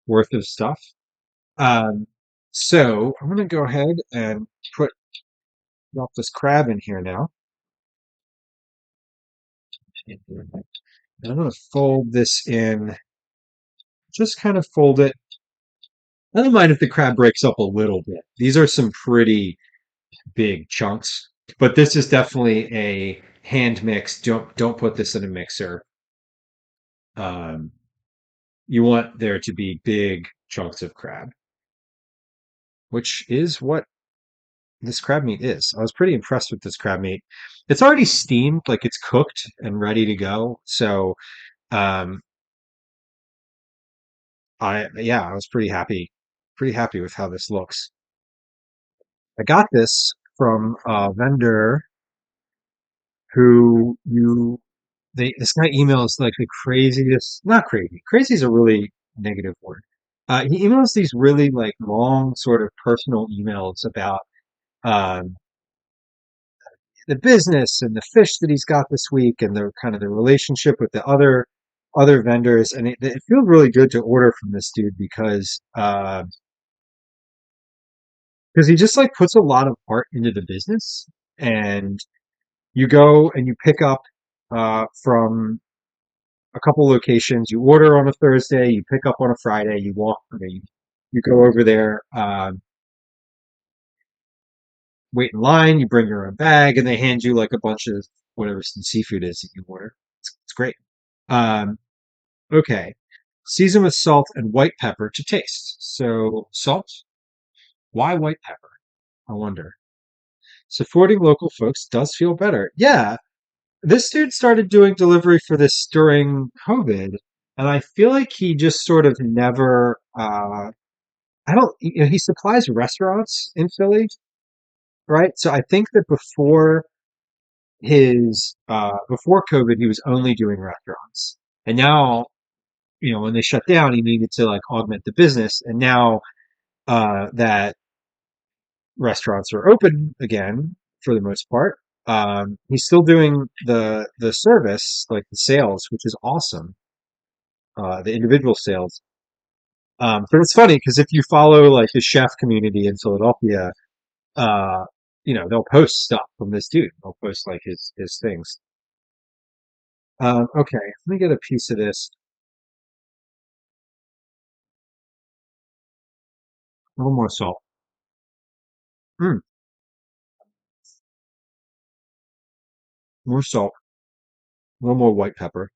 worth of stuff. Um, so I'm going to go ahead and put drop this crab in here now. And I'm going to fold this in, just kind of fold it. I don't mind if the crab breaks up a little bit. These are some pretty big chunks, but this is definitely a hand mix. Don't put this in a mixer. Um, you want there to be big chunks of crab, which is what this crab meat is. I was pretty impressed with this crab meat. It's already steamed, like it's cooked and ready to go. So, um, I was pretty happy with how this looks. I got this from a vendor who this guy emails like the craziest, not crazy. Crazy is a really negative word. He emails these really like long sort of personal emails about um, the business and the fish that he's got this week and the kind of the relationship with the other vendors. And it feels really good to order from this dude because he just like puts a lot of heart into the business. And you go and you pick up from a couple locations. You order on a Thursday, you pick up on a Friday, you walk, you go over there, wait in line, you bring your own bag, and they hand you like a bunch of whatever the seafood is that you order. It's great. Um, okay. Season with salt and white pepper to taste. So salt, why white pepper? I wonder. Supporting local folks does feel better. Yeah, this dude started doing delivery for this during COVID, and I feel like he just sort of never. I don't. You know, he supplies restaurants in Philly, right? So I think that before COVID, he was only doing restaurants, and now when they shut down, he needed to like augment the business, and now that restaurants are open again for the most part. He's still doing the service, like the sales, which is awesome. The individual sales. But it's funny because if you follow like the chef community in Philadelphia, uh, they'll post stuff from this dude. They'll post like his things. Okay, let me get a piece of this. A little more salt. Mm, more salt. A little more white pepper.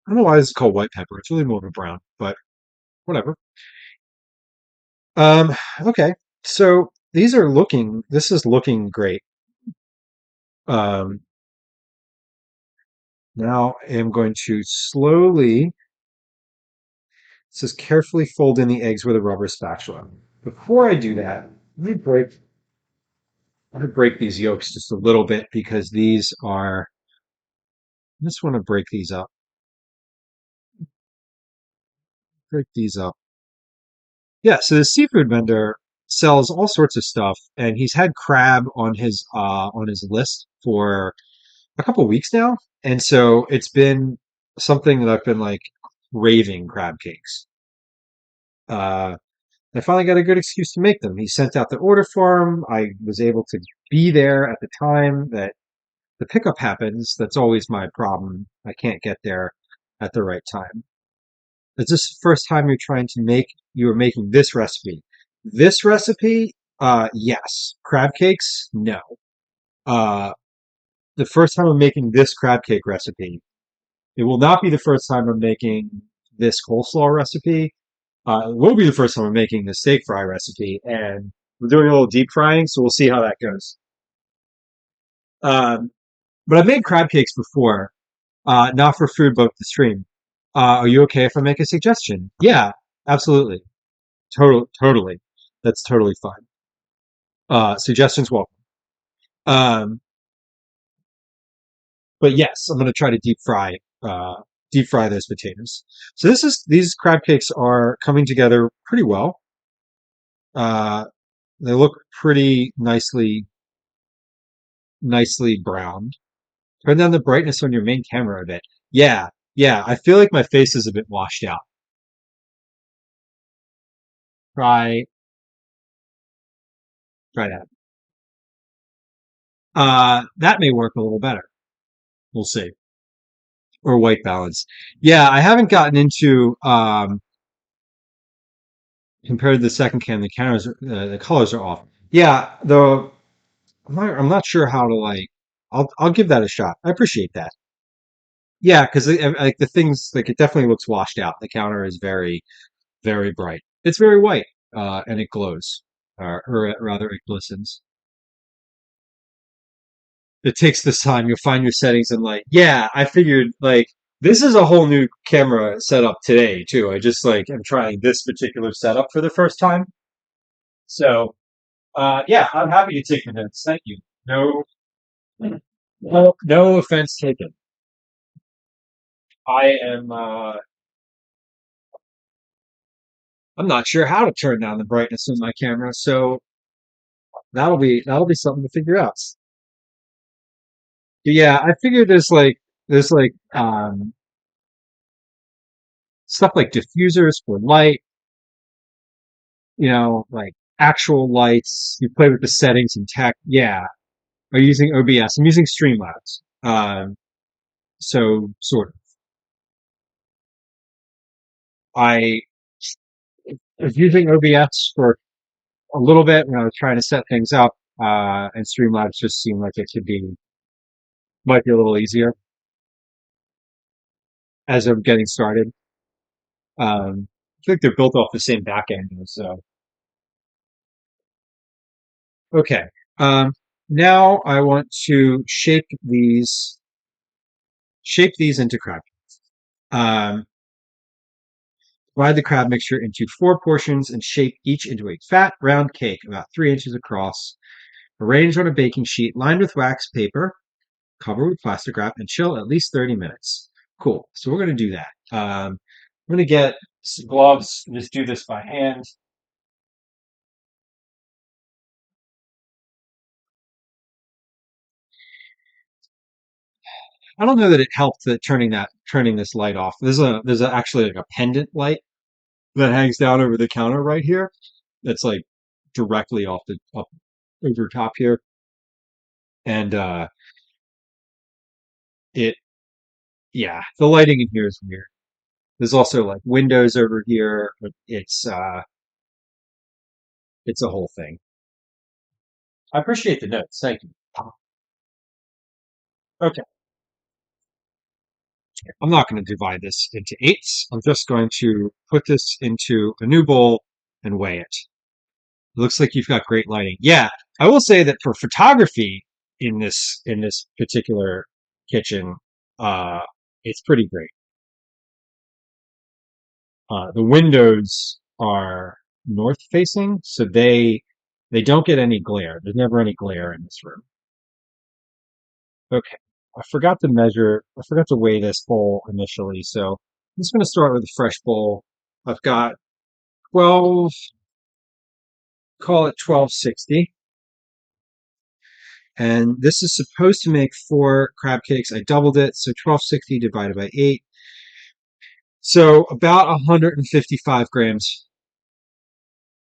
I don't know why this is called white pepper. It's really more of a brown, but whatever. Um, okay. So this is looking great. Um, now I am going to slowly, it says carefully fold in the eggs with a rubber spatula. Before I do that, let me break these yolks just a little bit because I just want to break these up. Break these up. Yeah, so the seafood vendor sells all sorts of stuff and he's had crab on his list for a couple weeks now. And so it's been something that I've been like raving crab cakes. Uh, I finally got a good excuse to make them. He sent out the order form. I was able to be there at the time that the pickup happens. That's always my problem. I can't get there at the right time. Is this the first time you are making this recipe? This recipe, yes. Crab cakes, no. Uh, the first time I'm making this crab cake recipe, it will not be the first time I'm making this coleslaw recipe. It will be the first time I'm making the steak fry recipe, and we're doing a little deep frying, so we'll see how that goes. Um, but I've made crab cakes before, not for food, but the stream. Are you okay if I make a suggestion? Yeah, absolutely. Totally. That's totally fine. Suggestions welcome. Um, but yes, I'm going to try to deep fry those potatoes. So these crab cakes are coming together pretty well. Uh, they look pretty nicely browned. Turn down the brightness on your main camera a bit. Yeah, yeah. I feel like my face is a bit washed out. Try, try that. That may work a little better. We'll see. Or white balance. Yeah, I haven't gotten into compared to the second cam. The colors are off. Yeah, though I'm not sure how to like. I'll give that a shot. I appreciate that. Yeah, because like the things like it definitely looks washed out. The counter is very bright. It's very white, and it glows, or rather, it glistens. It takes this time. You'll find your settings and like, yeah, I figured like this is a whole new camera setup today too. I just like am trying this particular setup for the first time. So, yeah, I'm happy to take the notes. Thank you. No offense taken. I am I'm not sure how to turn down the brightness of my camera, so that'll be something to figure out. But yeah, I figured there's like stuff like diffusers for light, like actual lights. You play with the settings in tech. Yeah. Are you using OBS? I'm using Streamlabs. So sort of. I was using OBS for a little bit when I was trying to set things up, and Streamlabs just seemed like it might be a little easier as I'm getting started. I think they're built off the same back end, so okay. Um, now I want to shape these into crab. Um, Divide the crab mixture into 4 portions and shape each into a fat, round cake about 3 inches across. Arrange on a baking sheet lined with wax paper, cover with plastic wrap, and chill at least 30 minutes. Cool. So we're going to do that. I'm going to get some gloves and just do this by hand. I don't know that it helped that turning this light off. There's actually like a pendant light that hangs down over the counter right here. That's like directly off the up over top here, and it yeah, the lighting in here is weird. There's also like windows over here, but it's a whole thing. I appreciate the notes. Thank you. Okay, I'm not going to divide this into eighths. I'm just going to put this into a new bowl and weigh it. It looks like you've got great lighting. Yeah, I will say that for photography in this particular kitchen, uh, it's pretty great. The windows are north facing, so they don't get any glare. There's never any glare in this room. Okay, I forgot to measure. I forgot to weigh this bowl initially, so I'm just going to start with a fresh bowl. I've got 12, call it 1260. And this is supposed to make 4 crab cakes. I doubled it, so 1260 divided by 8. So about 155 grams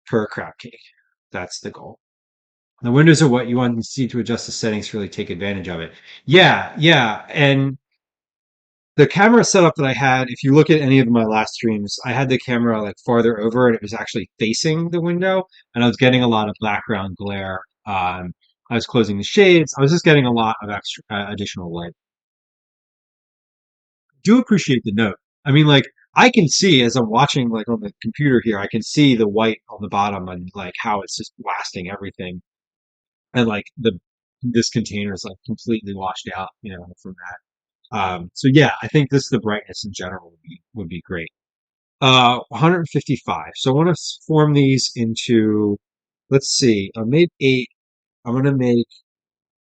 per crab cake. That's the goal. The windows are what you want to see to adjust the settings to really take advantage of it. Yeah, yeah. And the camera setup that I had, if you look at any of my last streams, I had the camera like farther over and it was actually facing the window and I was getting a lot of background glare. I was closing the shades. I was just getting a lot of extra additional light. Do appreciate the note. I mean, like I can see as I'm watching like on the computer here, I can see the white on the bottom and like how it's just blasting everything, and like the this container is like completely washed out, from that. So yeah, I think this the brightness in general would be great. 155. So I want to form these into. Let's see. I made 8. I'm gonna make.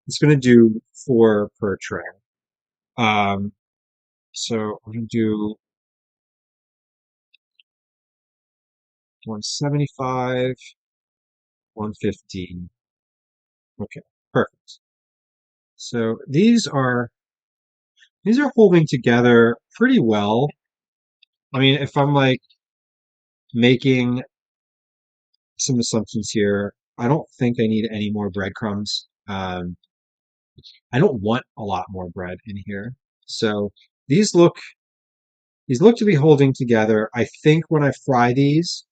It's gonna do 4 per tray. Um, so I'm gonna do 175. 115. Okay, perfect. So these are holding together pretty well. I mean, if I'm like making some assumptions here, I don't think I need any more breadcrumbs. I don't want a lot more bread in here. So these look these look to be holding together. I think when I fry these,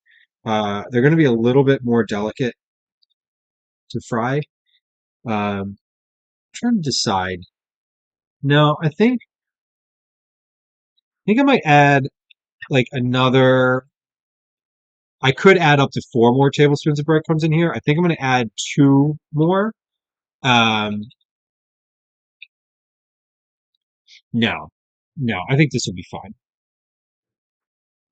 they're going to be a little bit more delicate to fry. Trying to decide. No, I think I might add like another. I could add up to 4 more tablespoons of breadcrumbs in here. I think I'm going to add 2 more. Um, no, no, I think this will be fine.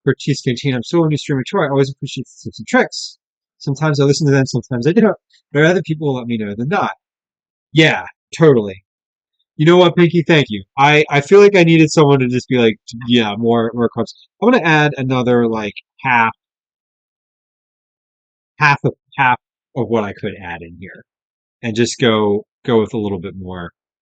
For Cheese Canteen, I'm still a new streamer too. I always appreciate the tips and tricks. Sometimes I listen to them, sometimes I don't. But other people let me know than not. Yeah, totally. You know what, Pinky? Thank you. I feel like I needed someone to just be like, yeah, more carbs. I'm gonna add another like half half of what I could add in here, and just go with a little bit more.